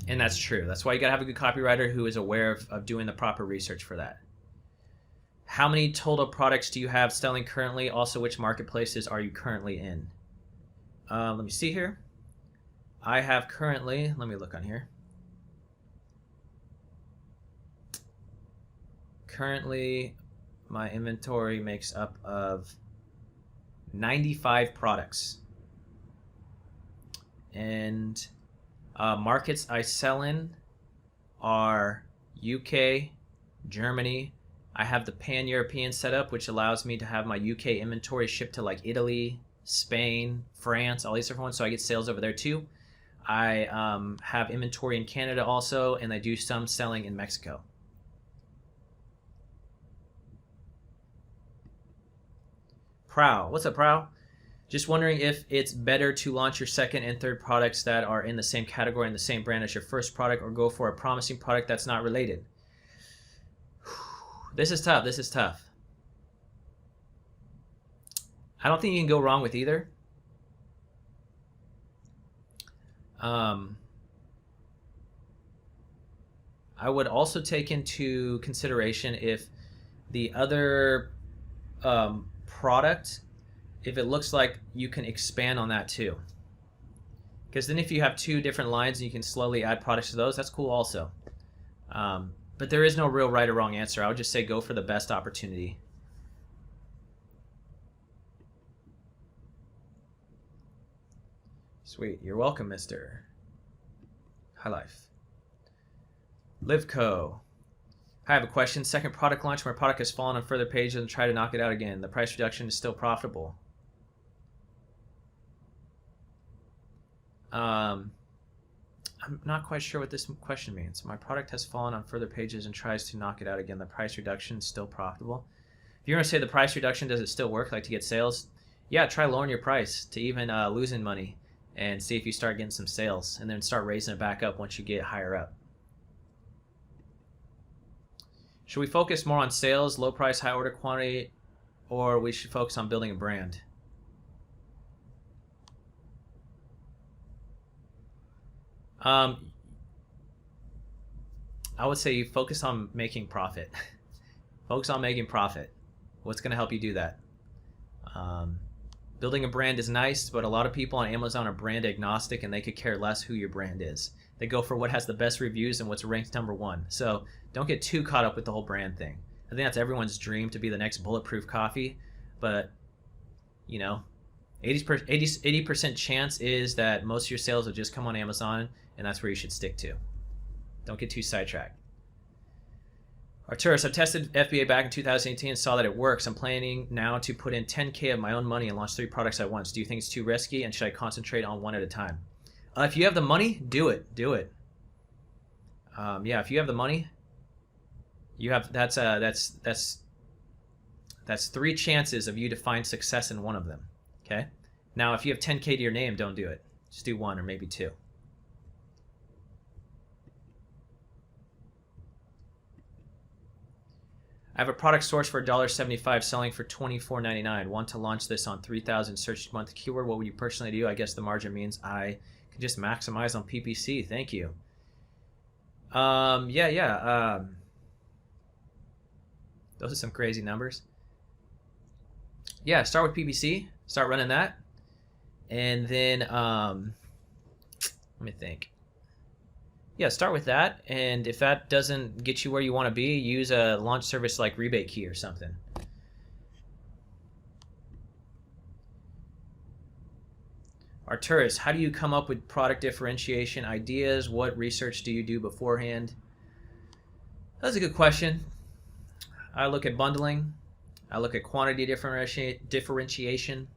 And that's true. That's why you gotta have a good copywriter who is aware of doing the proper research for that. How many total products do you have selling currently? Also, which marketplaces are you currently in? Let me see here. I have currently, let me look on here. Currently, my inventory makes up of 95 products. And markets I sell in are UK, Germany. I have the pan-European setup, which allows me to have my UK inventory shipped to like Italy, Spain, France, all these different ones, so I get sales over there too. I have inventory in Canada also, and I do some selling in Mexico. Prow, what's up, Prow? Just wondering if it's better to launch your second and third products that are in the same category and the same brand as your first product, or go for a promising product that's not related. This is tough. I don't think you can go wrong with either. I would also take into consideration if the other product, if it looks like you can expand on that too. Because then if you have two different lines and you can slowly add products to those, that's cool also. But there is no real right or wrong answer. I would just say go for the best opportunity. Sweet. You're welcome, Mr. High Life. Livco. I have a question. Second product launch, my product has fallen on further pages and try to knock it out again. The price reduction is still profitable. I'm not quite sure what this question means. My product has fallen on further pages and tries to knock it out again. The price reduction is still profitable. If you're going to say the price reduction, does it still work, like to get sales? Yeah, try lowering your price to even losing money and see if you start getting some sales, and then start raising it back up once you get higher up. Should we focus more on sales, low price, high order quantity, or we should focus on building a brand? I would say you focus on making profit. Focus on making profit. What's going to help you do that? Building a brand is nice, but a lot of people on Amazon are brand agnostic and they could care less who your brand is. They go for what has the best reviews and what's ranked #1. So don't get too caught up with the whole brand thing. I think that's everyone's dream to be the next bulletproof coffee, but you know, 80% chance is that most of your sales will just come on Amazon, and that's where you should stick to. Don't get too sidetracked. Arturus, I've tested FBA back in 2018 and saw that it works. I'm planning now to put in 10K of my own money and launch 3 products at once. Do you think it's too risky, and should I concentrate on one at a time? If you have the money, do it. Do it. Yeah, if you have the money, you have that's 3 chances of you to find success in one of them. Okay. Now, if you have 10K to your name, don't do it. Just do 1 or maybe 2. I have a product sourced for $1.75, selling for $24.99. Want to launch this on 3,000 search month keyword. What would you personally do? I guess the margin means I can just maximize on PPC. Thank you. Those are some crazy numbers. Yeah, start with PPC. Start running that. And then, let me think. Yeah, start with that, and if that doesn't get you where you want to be, use a launch service like Rebate Key or something. Arturus, how do you come up with product differentiation ideas? What research do you do beforehand? That's a good question. I look at bundling. I look at quantity differentiation.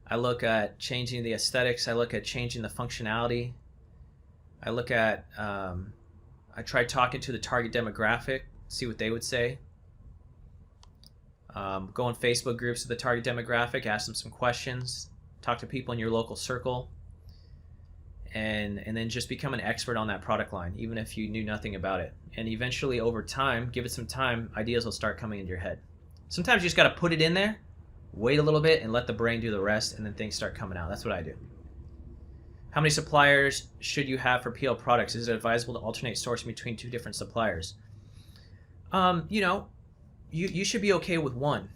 I look at changing the aesthetics. I look at changing the functionality. I look at, I try talking to the target demographic, see what they would say. Go on Facebook groups with the target demographic, ask them some questions, talk to people in your local circle, and then just become an expert on that product line, even if you knew nothing about it. And eventually, over time, give it some time, ideas will start coming into your head. Sometimes you just got to put it in there, wait a little bit, and let the brain do the rest, and then things start coming out. That's what I do. How many suppliers should you have for PL products? Is it advisable to alternate sourcing between 2 different suppliers? You should be okay with 1.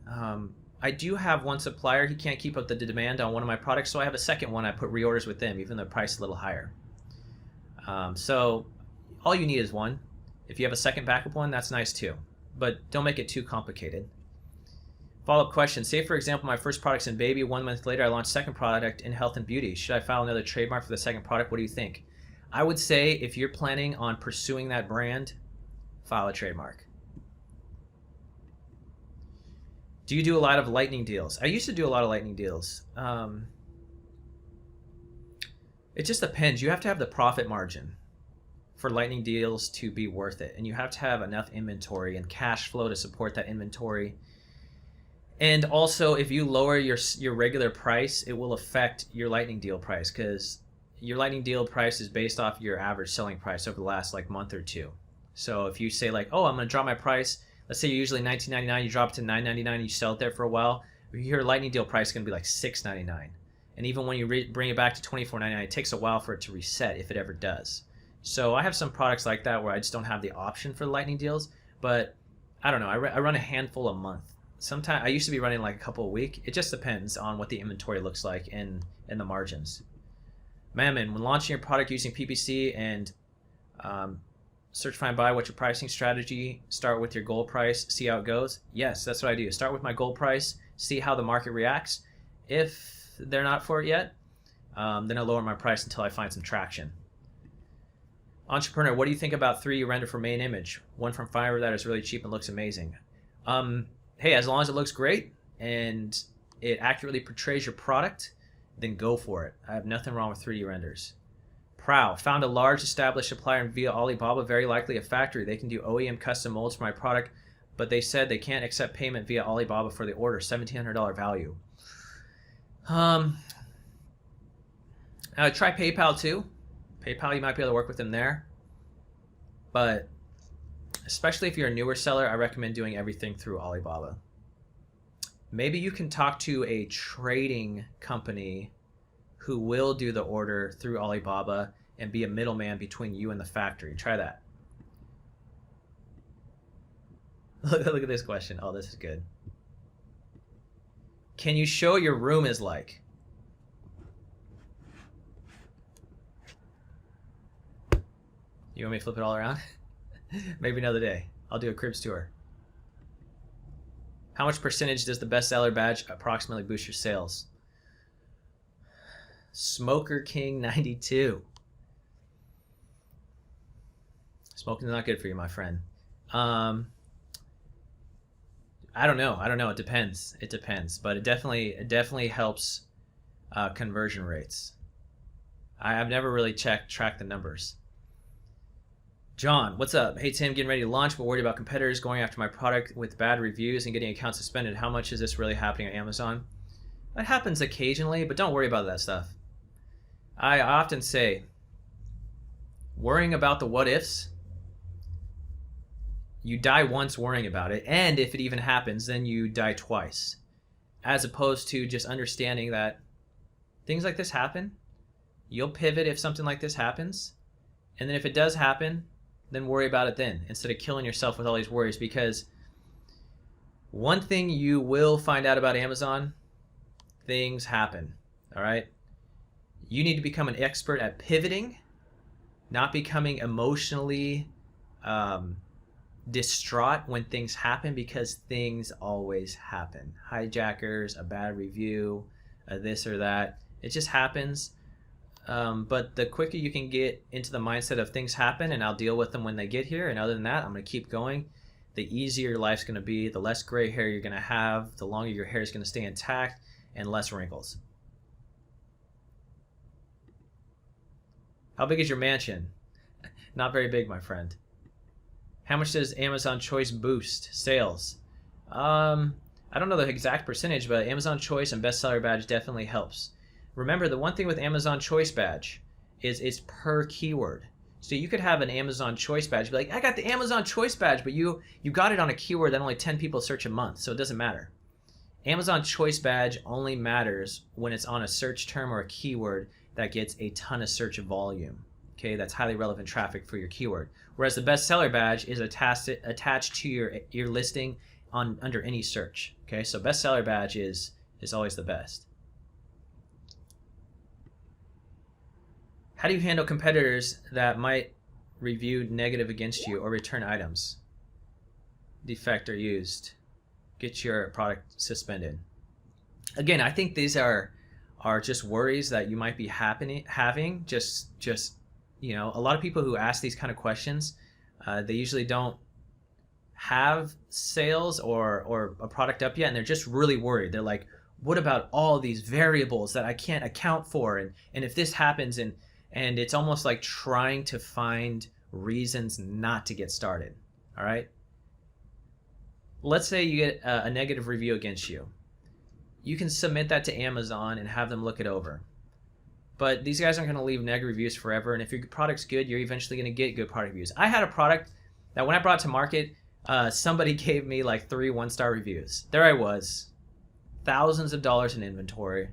I do have 1 supplier. He can't keep up the demand on one of my products, so I have a second one. I put reorders with them, even though the price is a little higher. So all you need is 1. If you have a second backup one, that's nice too. But don't make it too complicated. Follow-up question. Say, for example, my first product's in baby. 1 month later, I launched second product in health and beauty. Should I file another trademark for the second product? What do you think? I would say if you're planning on pursuing that brand, file a trademark. Do you do a lot of lightning deals? I used to do a lot of lightning deals. It just depends. You have to have the profit margin for lightning deals to be worth it. And you have to have enough inventory and cash flow to support that inventory. And also, if you lower your regular price, it will affect your lightning deal price, because your lightning deal price is based off your average selling price over the last month or 2. So if you say oh, I'm going to drop my price, let's say you're usually $19.99, you drop it to $9.99, you sell it there for a while, your lightning deal price is going to be $6.99. And even when you bring it back to $24.99, it takes a while for it to reset, if it ever does. So I have some products like that where I just don't have the option for the lightning deals, but I don't know, I run a handful a month. Sometimes I used to be running a couple a week. It just depends on what the inventory looks like and the margins. Mammon, when launching your product using PPC and search, find, buy, what's your pricing strategy? Start with your goal price, see how it goes. Yes, that's what I do. Start with my goal price, see how the market reacts. If they're not for it yet, then I lower my price until I find some traction. Entrepreneur, what do you think about 3D render for main image? One from Fiverr that is really cheap and looks amazing. Hey, as long as it looks great and it accurately portrays your product, then go for it. I have nothing wrong with 3D renders. Prow, found a large established supplier via Alibaba, very likely a factory. They can do OEM custom molds for my product, but they said they can't accept payment via Alibaba for the order, $1,700 value. Try PayPal too. PayPal, you might be able to work with them there. But especially if you're a newer seller, I recommend doing everything through Alibaba. Maybe you can talk to a trading company who will do the order through Alibaba and be a middleman between you and the factory. Try that. Look at this question. Oh, this is good. Can you show your room is like? You want me to flip it all around? Maybe another day. I'll do a cribs tour. How much percentage does the bestseller badge approximately boost your sales? Smoker King 92. Smoking's not good for you, my friend. I don't know. It depends. But it definitely helps conversion rates. I've never really tracked the numbers. John, what's up? Hey Tim, getting ready to launch, but worried about competitors going after my product with bad reviews and getting accounts suspended. How much is this really happening on Amazon? That happens occasionally, but don't worry about that stuff. I often say, worrying about the what ifs, you die once worrying about it, and if it even happens, then you die twice. As opposed to just understanding that things like this happen, you'll pivot if something like this happens, and then if it does happen, then worry about it then, instead of killing yourself with all these worries. Because one thing you will find out about Amazon, things happen, all right? You need to become an expert at pivoting, not becoming emotionally distraught when things happen, because things always happen. Hijackers, a bad review, this or that. It just happens. But the quicker you can get into the mindset of things happen and I'll deal with them when they get here, and other than that, I'm going to keep going, the easier your life's going to be, the less gray hair you're going to have, the longer your hair is going to stay intact, and less wrinkles. How big is your mansion? Not very big, my friend. How much does Amazon Choice boost sales? I don't know the exact percentage, but Amazon Choice and Bestseller Badge definitely helps. Remember, the one thing with Amazon Choice Badge is it's per keyword. So you could have an Amazon Choice Badge, be like, I got the Amazon Choice Badge, but you got it on a keyword that only 10 people search a month, so it doesn't matter. Amazon Choice Badge only matters when it's on a search term or a keyword that gets a ton of search volume. Okay, that's highly relevant traffic for your keyword. Whereas the Bestseller Badge is attached to your listing under any search. Okay, so Bestseller Badge is always the best. How do you handle competitors that might review negative against you or return items? Defect or used. Get your product suspended. Again, I think these are just worries that you might be having. Just you know, a lot of people who ask these kind of questions, they usually don't have sales or a product up yet, and they're just really worried. They're like, what about all these variables that I can't account for, and if this happens, and it's almost like trying to find reasons not to get started. All right, let's say you get a negative review against you. You can submit that to Amazon and have them look it over. But these guys aren't going to leave negative reviews forever, and if your product's good, you're eventually going to get good product reviews. I had a product that when I brought it to market, somebody gave me like 3 one-star reviews. There I was, thousands of dollars in inventory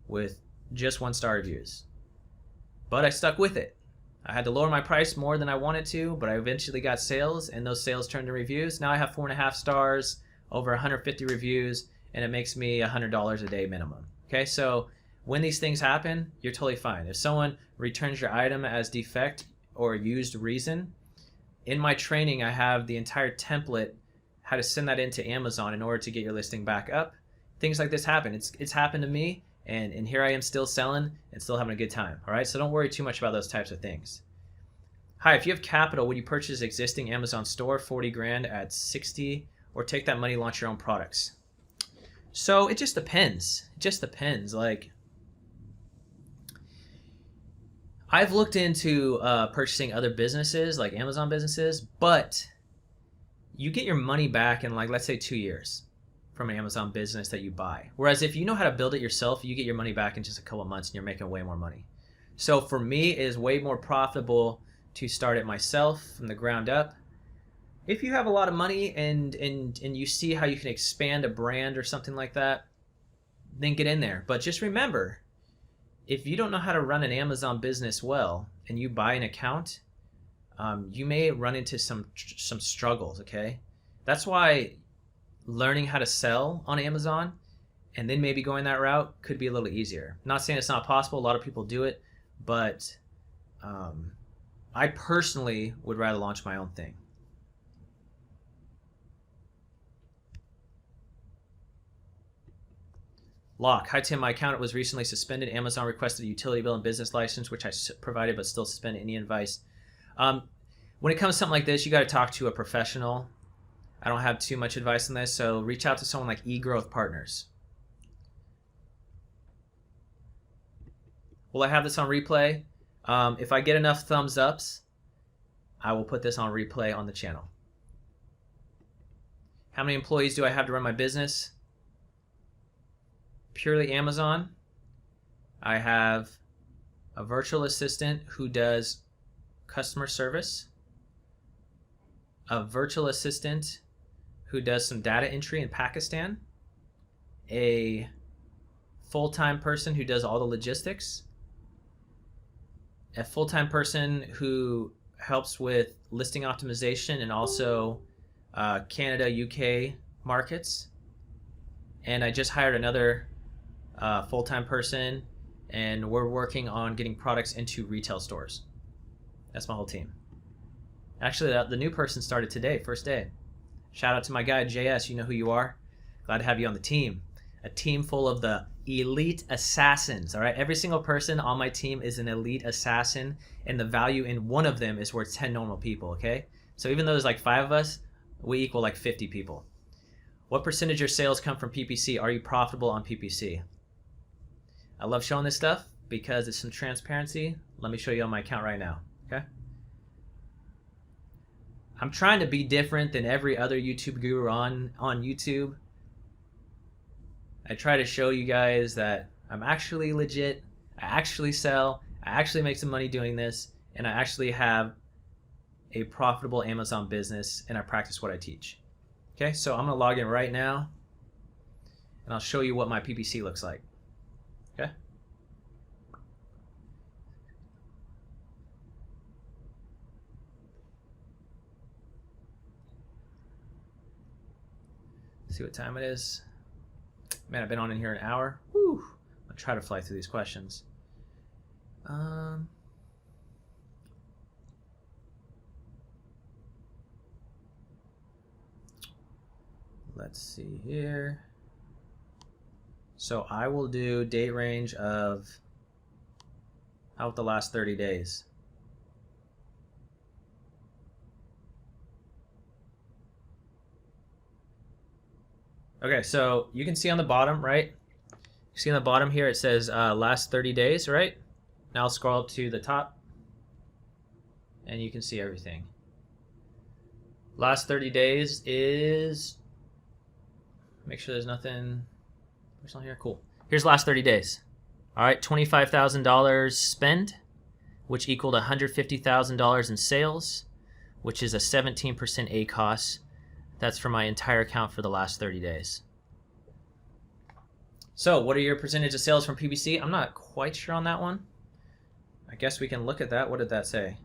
with just 1-star reviews. But I stuck with it. I had to lower my price more than I wanted to, but I eventually got sales, and those sales turned to reviews. Now I have 4.5 stars, over 150 reviews, and it makes me $100 a day minimum. Okay, so when these things happen, you're totally fine. If someone returns your item as defect or used reason, in my training I have the entire template how to send that into Amazon in order to get your listing back up. Things like this happen. It's happened to me, and here I am still selling and still having a good time. All right, so don't worry too much about those types of things. Hi, if you have capital, would you purchase existing Amazon store, 40 grand at 60, or take that money, launch your own products? So it just depends. It just depends. Like, I've looked into purchasing other businesses, like Amazon businesses, but you get your money back in, like, let's say 2 years from an Amazon business that you buy. Whereas if you know how to build it yourself, you get your money back in just a couple of months and you're making way more money. So for me, it is way more profitable to start it myself from the ground up. If you have a lot of money and you see how you can expand a brand or something like that, then get in there. But just remember, if you don't know how to run an Amazon business well and you buy an account, you may run into some struggles, okay? That's why learning how to sell on Amazon and then maybe going that route could be a little easier. I'm not saying it's not possible. A lot of people do it, but I personally would rather launch my own thing. Lock. Hi Tim, my account was recently suspended. Amazon requested a utility bill and business license, which I provided, but still suspended. Any advice? When it comes to something like this, you got to talk to a professional. I don't have too much advice on this, so reach out to someone like eGrowth Partners. Will I have this on replay? If I get enough thumbs ups, I will put this on replay on the channel. How many employees do I have to run my business? Purely Amazon. I have a virtual assistant who does customer service, a virtual assistant who does some data entry in Pakistan, a full-time person who does all the logistics, a full-time person who helps with listing optimization and also Canada, UK markets, and I just hired another full-time person, and we're working on getting products into retail stores. That's my whole team. Actually, the new person started today, first day. Shout out to my guy, JS. You know who you are. Glad to have you on the team. A team full of the elite assassins, all right? Every single person on my team is an elite assassin, and the value in one of them is worth 10 normal people, okay? So even though there's like 5 of us, we equal like 50 people. What percentage of your sales come from PPC? Are you profitable on PPC? I love showing this stuff because it's some transparency. Let me show you on my account right now, okay? I'm trying to be different than every other YouTube guru on YouTube. I try to show you guys that I'm actually legit, I actually sell, I actually make some money doing this, and I actually have a profitable Amazon business, and I practice what I teach. Okay, so I'm gonna log in right now, and I'll show you what my PPC looks like. Okay. See what time it is. Man, I've been on in here an hour. Whew. I'll try to fly through these questions. Let's see here. So I will do date range of, how about the last 30 days? Okay, so you can see on the bottom, right? You see on the bottom here, it says last 30 days, right? Now I'll scroll up to the top, and you can see everything. Last 30 days is, make sure there's nothing, there's nothing here, cool. Here's last 30 days. All right, $25,000 spend, which equaled $150,000 in sales, which is a 17% ACOS. That's for my entire account for the last 30 days. So what are your percentage of sales from PPC? I'm not quite sure on that one. I guess we can look at that. What did that say?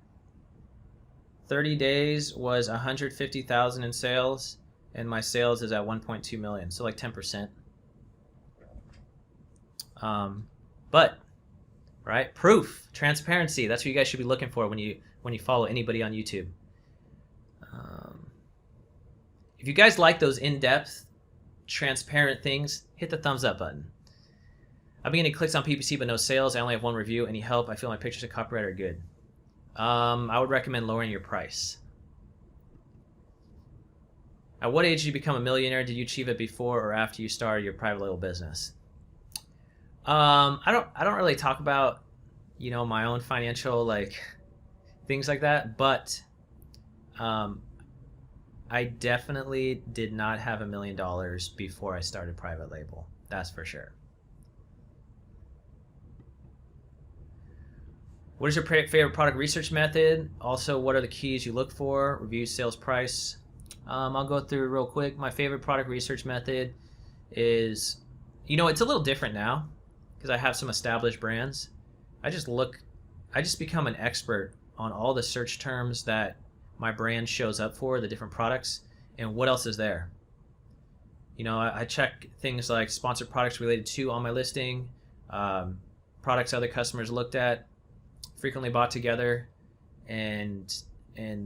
30 days was 150,000 in sales, and my sales is at 1.2 million, so like 10%. But, right, proof, transparency, that's what you guys should be looking for when you follow anybody on YouTube. If you guys like those in-depth, transparent things, hit the thumbs up button. I've been getting clicks on PPC but no sales. I only have 1 review. Any help? I feel my pictures and copyright are good. I would recommend lowering your price. At what age did you become a millionaire? Did you achieve it before or after you started your private label business? I don't really talk about, you know, my own financial like things like that, but I definitely did not have $1 million before I started private label. That's for sure. What is your favorite product research method? Also, what are the keys you look for? Review, sales, price. I'll go through real quick. My favorite product research method is, you know, it's a little different now because I have some established brands. I just become an expert on all the search terms that my brand shows up for, the different products, and what else is there. You know, I check things like sponsored products related to on my listing, products other customers looked at, frequently bought together, and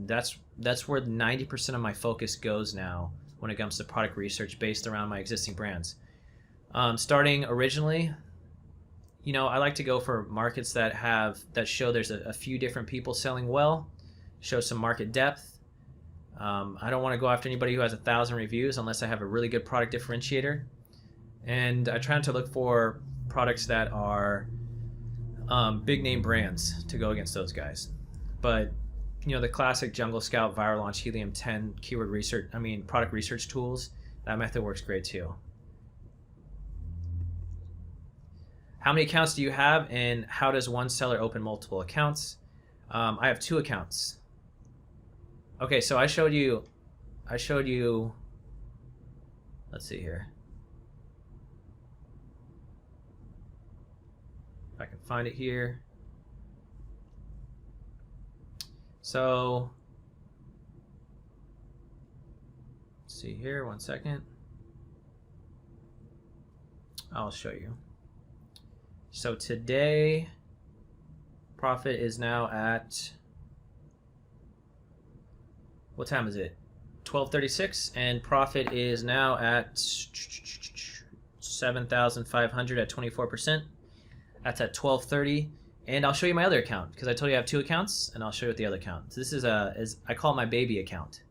that's where 90% of my focus goes now when it comes to product research based around my existing brands. Starting originally, I like to go for markets that show there's a few different people selling well, show some market depth. I don't want to go after anybody who has 1,000 reviews unless I have a really good product differentiator. And I try to look for products that are big name brands to go against those guys. But the classic Jungle Scout, Viral Launch, Helium 10 keyword research, product research tools, that method works great too. How many accounts do you have, and how does one seller open multiple accounts? I have 2 accounts. Okay, so I showed you, let's see here. If I can find it here. So, let's see here, 1 second. I'll show you. So today, profit is now at, what time is it? 12:36, and profit is now at 7,500 at 24%. That's at 12:30, and I'll show you my other account because I told you I have 2 accounts, and I'll show you the other account. So this is I call it my baby account.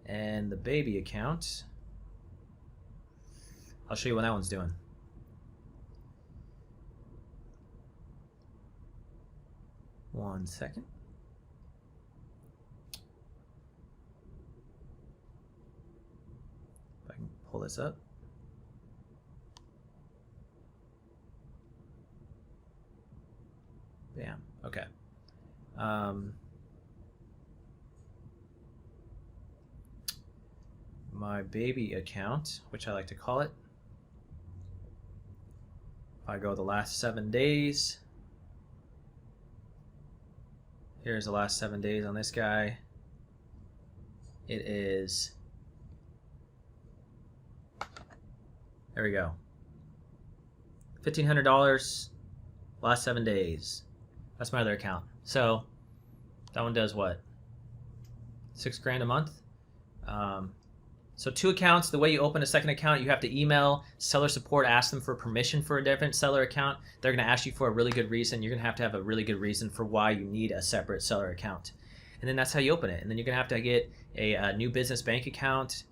And the baby account, I'll show you what that one's doing. One second. If I can pull this up. Bam. Okay. My baby account, which I like to call it. If I go the last 7 days, here's the last 7 days on this guy. It is, there we go, $1,500 last 7 days. That's my other account. So that one does what? $6,000 a month. So 2 accounts. The way you open a second account, you have to email seller support, ask them for permission for a different seller account. They're going to ask you for a really good reason. You're going to have a really good reason for why you need a separate seller account. And then that's how you open it. And then you're going to have to get a new business bank account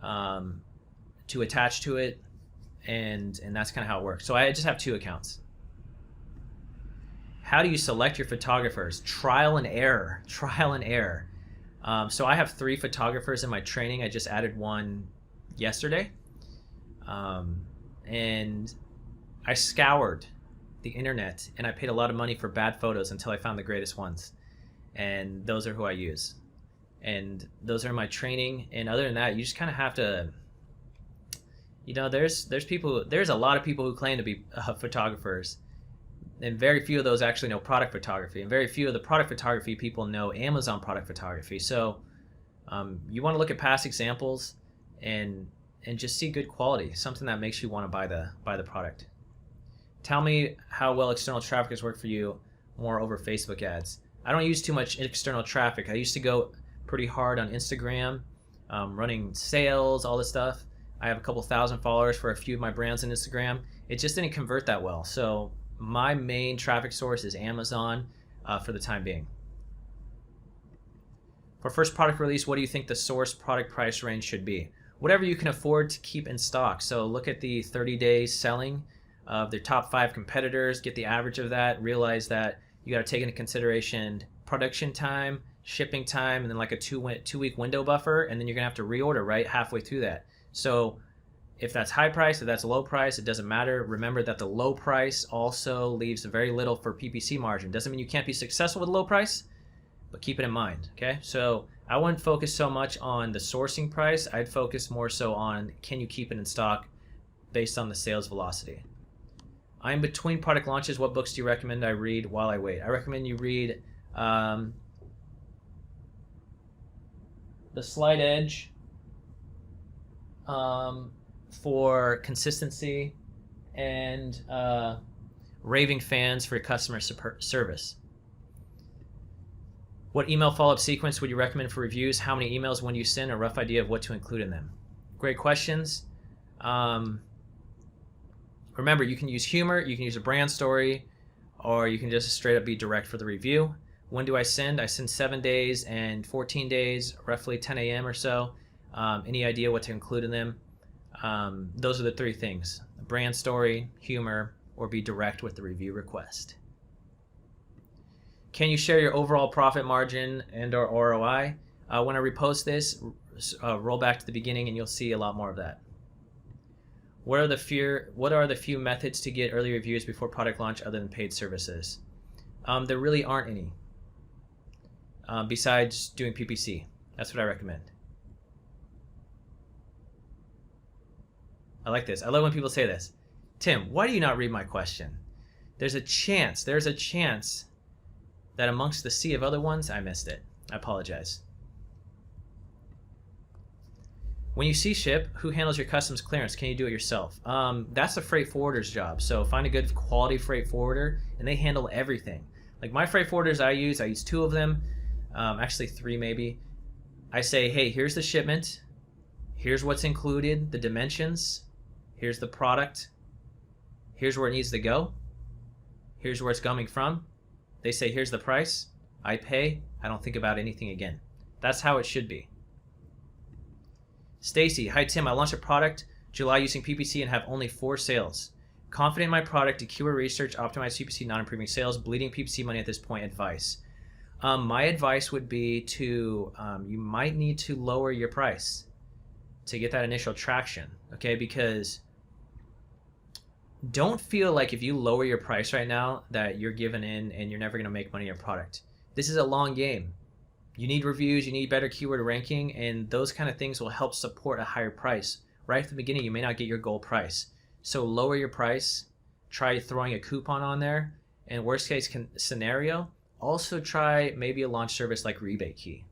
to attach to it. And that's kind of how it works. So I just have 2 accounts. How do you select your photographers? Trial and error. Trial and error. So I have 3 photographers in my training. I just added one yesterday. And I scoured the internet, and I paid a lot of money for bad photos until I found the greatest ones. And those are who I use. And those are my training. And other than that, you just kind of have to, there's a lot of people who claim to be photographers. And very few of those actually know product photography, and very few of the product photography people know Amazon product photography. So you want to look at past examples and just see good quality, something that makes you want to buy the product. Tell me how well external traffic has worked for you more over Facebook ads. I don't use too much external traffic. I used to go pretty hard on Instagram, running sales, all this stuff. I have a couple thousand followers for a few of my brands on Instagram. It just didn't convert that well. So my main traffic source is Amazon for the time being. For first product release, what do you think the source product price range should be? Whatever you can afford to keep in stock. So look at the 30-day selling of their top 5 competitors, get the average of that, realize that you got to take into consideration production time, shipping time, and then like a 2-week window buffer, and then you're going to have to reorder right halfway through that. So if that's high price, if that's low price, it doesn't matter. Remember that the low price also leaves very little for PPC margin. Doesn't mean you can't be successful with low price, but keep it in mind, okay? So I wouldn't focus so much on the sourcing price. I'd focus more so on can you keep it in stock based on the sales velocity. I'm between product launches. What books do you recommend I read while I wait? I recommend you read The Slight Edge, for consistency, and Raving Fans for customer service. What email follow-up sequence would you recommend for reviews? How many emails when you send? A rough idea of what to include in them. Great questions. Remember, you can use humor, you can use a brand story, or you can just straight up be direct for the review. When do I send? I send 7 days and 14 days, roughly 10 a.m. or so. Any idea what to include in them? Those are the 3 things: brand story, humor, or be direct with the review request. Can you share your overall profit margin and or ROI? When I repost this, roll back to the beginning and you'll see a lot more of that. What are the few methods to get early reviews before product launch other than paid services? There really aren't any, besides doing PPC. That's what I recommend. I like this. I love when people say this. Tim, why do you not read my question? There's a chance that amongst the sea of other ones, I missed it. I apologize. When you sea ship, who handles your customs clearance? Can you do it yourself? That's a freight forwarder's job. So find a good quality freight forwarder, and they handle everything. Like my freight forwarders I use 2 of them, actually 3 maybe. I say, hey, here's the shipment. Here's what's included, the dimensions. Here's the product. Here's where it needs to go. Here's where it's coming from. They say, here's the price. I pay. I don't think about anything again. That's how it should be. Stacy, hi Tim, I launched a product July using PPC and have only 4 sales. Confident in my product, do keyword research, optimize PPC, not improving sales, bleeding PPC money at this point, advice. My advice would be to, you might need to lower your price to get that initial traction, okay? Because don't feel like if you lower your price right now that you're giving in and you're never gonna make money on your product. This is a long game. You need reviews, you need better keyword ranking, and those kind of things will help support a higher price. Right at the beginning, you may not get your goal price. So lower your price, try throwing a coupon on there, and worst case scenario, also try maybe a launch service like Rebate Key.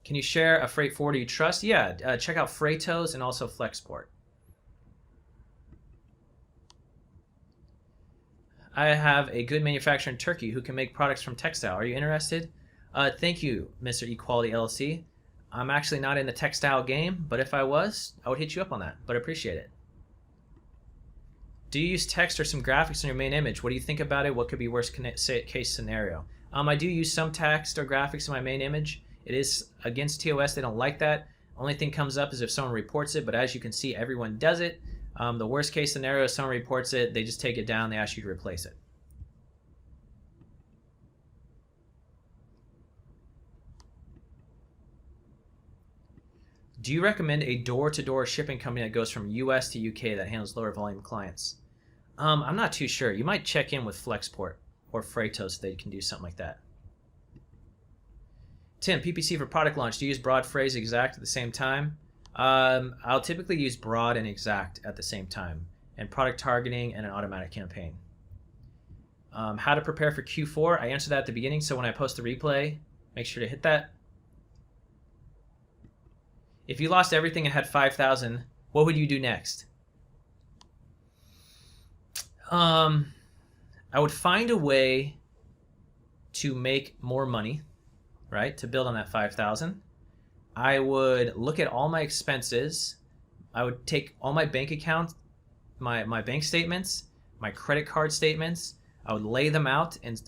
Can you share a freight forwarder you trust? Yeah, check out Freightos and also Flexport. I have a good manufacturer in Turkey who can make products from textile. Are you interested? Thank you, Mr. Equality LLC. I'm actually not in the textile game, but if I was, I would hit you up on that, but I appreciate it. Do you use text or some graphics on your main image? What do you think about it? What could be worst case scenario? I do use some text or graphics in my main image. It is against TOS. They don't like that. Only thing comes up is if someone reports it, but as you can see, everyone does it. The worst case scenario is someone reports it, they just take it down, they ask you to replace it. Do you recommend a door-to-door shipping company that goes from US to UK that handles lower volume clients? I'm not too sure. You might check in with Flexport or Freightos, they can do something like that. Tim, PPC for product launch, do you use broad, phrase, exact at the same time? I'll typically use broad and exact at the same time, and product targeting and an automatic campaign. How to prepare for Q4? I answered that at the beginning, so when I post the replay, make sure to hit that. If you lost everything and had 5,000, what would you do next? I would find a way to make more money, right? To build on that 5,000. I would look at all my expenses. I would take all my bank accounts, my bank statements, my credit card statements. I would lay them out and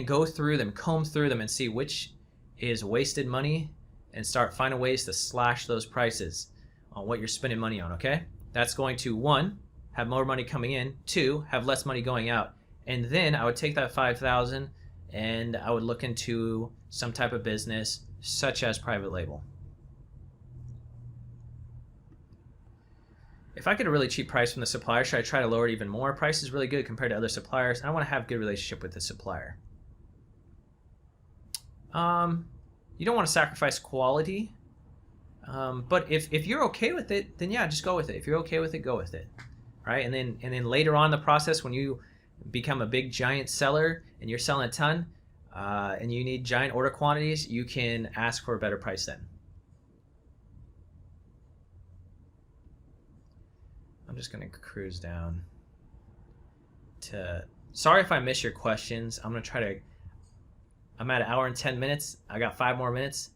go through them, comb through them and see which is wasted money and start finding ways to slash those prices on what you're spending money on, okay? That's going to, 1, have more money coming in, 2, have less money going out. And then I would take that 5,000 and I would look into some type of business such as private label. If I get a really cheap price from the supplier, should I try to lower it even more? Price is really good compared to other suppliers, and I want to have a good relationship with the supplier. You don't want to sacrifice quality, but if you're okay with it, then yeah, just go with it. If you're okay with it, go with it, right? And then later on in the process, when you become a big giant seller and you're selling a ton, and you need giant order quantities, you can ask for a better price then. I'm just going to cruise down to Sorry if I miss your questions. I'm at 1 hour and 10 minutes. I got 5 more minutes.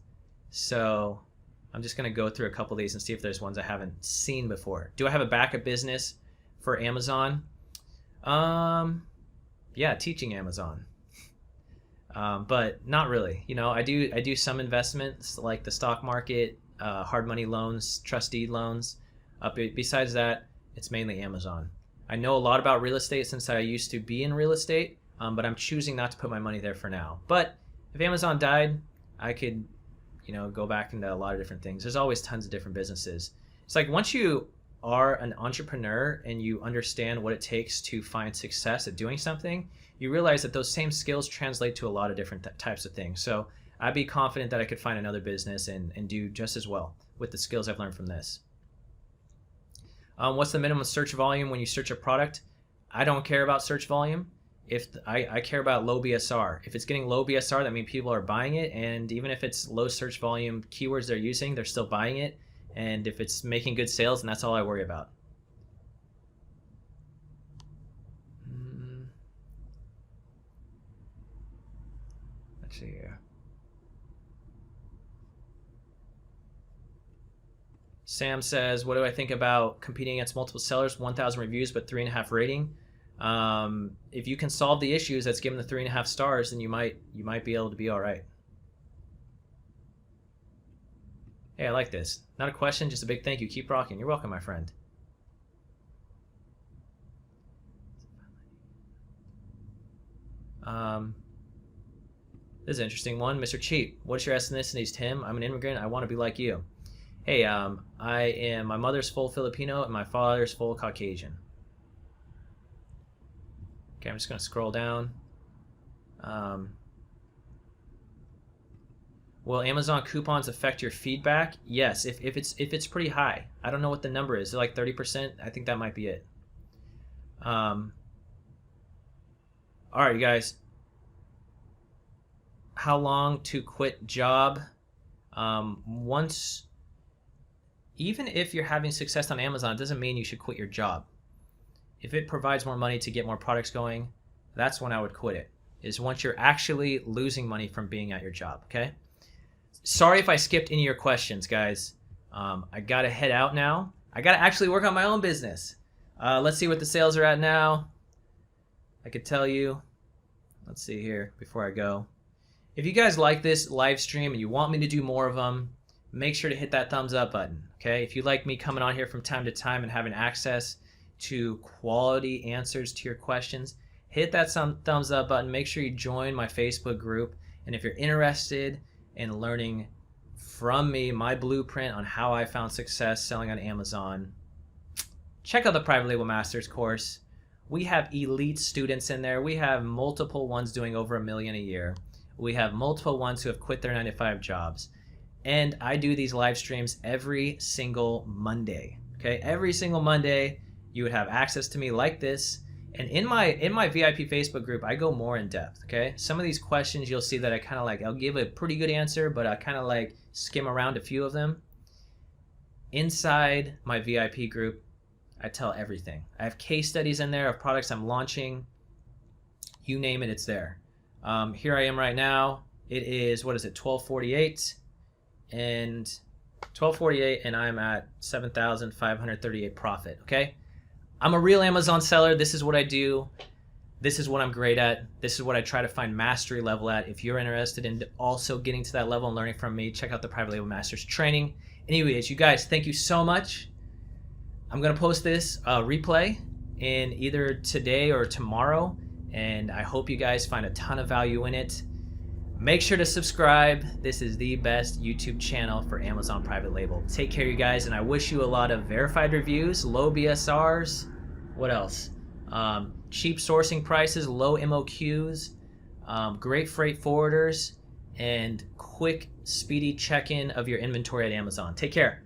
So I'm just going to go through a couple of these and see if there's ones I haven't seen before. Do I have a backup business for Amazon? Yeah, teaching Amazon. But not really. You know, I do some investments like the stock market, hard money loans, trust deed loans. Besides that, it's mainly Amazon. I know a lot about real estate since I used to be in real estate, but I'm choosing not to put my money there for now. But if Amazon died, I could, go back into a lot of different things. There's always tons of different businesses. It's like once you are an entrepreneur and you understand what it takes to find success at doing something, you realize that those same skills translate to a lot of different types of things. So I'd be confident that I could find another business and do just as well with the skills I've learned from this. What's the minimum search volume when you search a product? I don't care about search volume. I care about low BSR. If it's getting low BSR, that means people are buying it. And even if it's low search volume keywords they're using, they're still buying it. And if it's making good sales, then that's all I worry about. Let's see here. Sam says, what do I think about competing against multiple sellers, 1,000 reviews, but 3.5 rating? If you can solve the issues that's given the 3.5 stars, then you might be able to be all right. Hey, I like this. Not a question, just a big thank you. Keep rocking. You're welcome, my friend. This is an interesting one. Mr. Cheap, what's your ethnicity, Tim? I'm an immigrant. I want to be like you. Hey, my mother's full Filipino and my father's full Caucasian. Okay, I'm just going to scroll down. Will Amazon coupons affect your feedback? Yes, if it's pretty high. I don't know what the number is. Is it like 30%? I think that might be it. All right, you guys. How long to quit job? Even if you're having success on Amazon, it doesn't mean you should quit your job. If it provides more money to get more products going, that's when I would quit it, is once you're actually losing money from being at your job, okay? Sorry if I skipped any of your questions, guys. I got to head out now. I got to actually work on my own business. Let's see what the sales are at now. I could tell you. Let's see here before I go. If you guys like this live stream and you want me to do more of them, make sure to hit that thumbs up button, okay? If you like me coming on here from time to time and having access to quality answers to your questions, hit that thumbs up button. Make sure you join my Facebook group. And if you're interested in learning from me, my blueprint on how I found success selling on Amazon, check out the Private Label Masters course. We have elite students in there. We have multiple ones doing over $1 million a year. We have multiple ones who have quit their 9-to-5 jobs. And I do these live streams every single Monday. Okay, every single Monday you would have access to me like this. And in my VIP Facebook group, I go more in depth. Okay, some of these questions you'll see that I kind of like. I'll give a pretty good answer, but I kind of like skim around a few of them. Inside my VIP group, I tell everything. I have case studies in there of products I'm launching. You name it, it's there. Here I am right now. It is 12:48. And 12:48, and I'm at 7,538 profit. Okay, I'm a real Amazon seller. This is what I do. This is what I'm great at. This is what I try to find mastery level at. If you're interested in also getting to that level and learning from me, check out the Private Label Masters training. Anyways, you guys, thank you so much. I'm gonna post this replay in either today or tomorrow, and I hope you guys find a ton of value in it. Make sure to subscribe. This is the best YouTube channel for Amazon Private Label. Take care, you guys, and I wish you a lot of verified reviews, low BSRs, what else? Cheap sourcing prices, low MOQs, great freight forwarders, and quick, speedy check-in of your inventory at Amazon. Take care.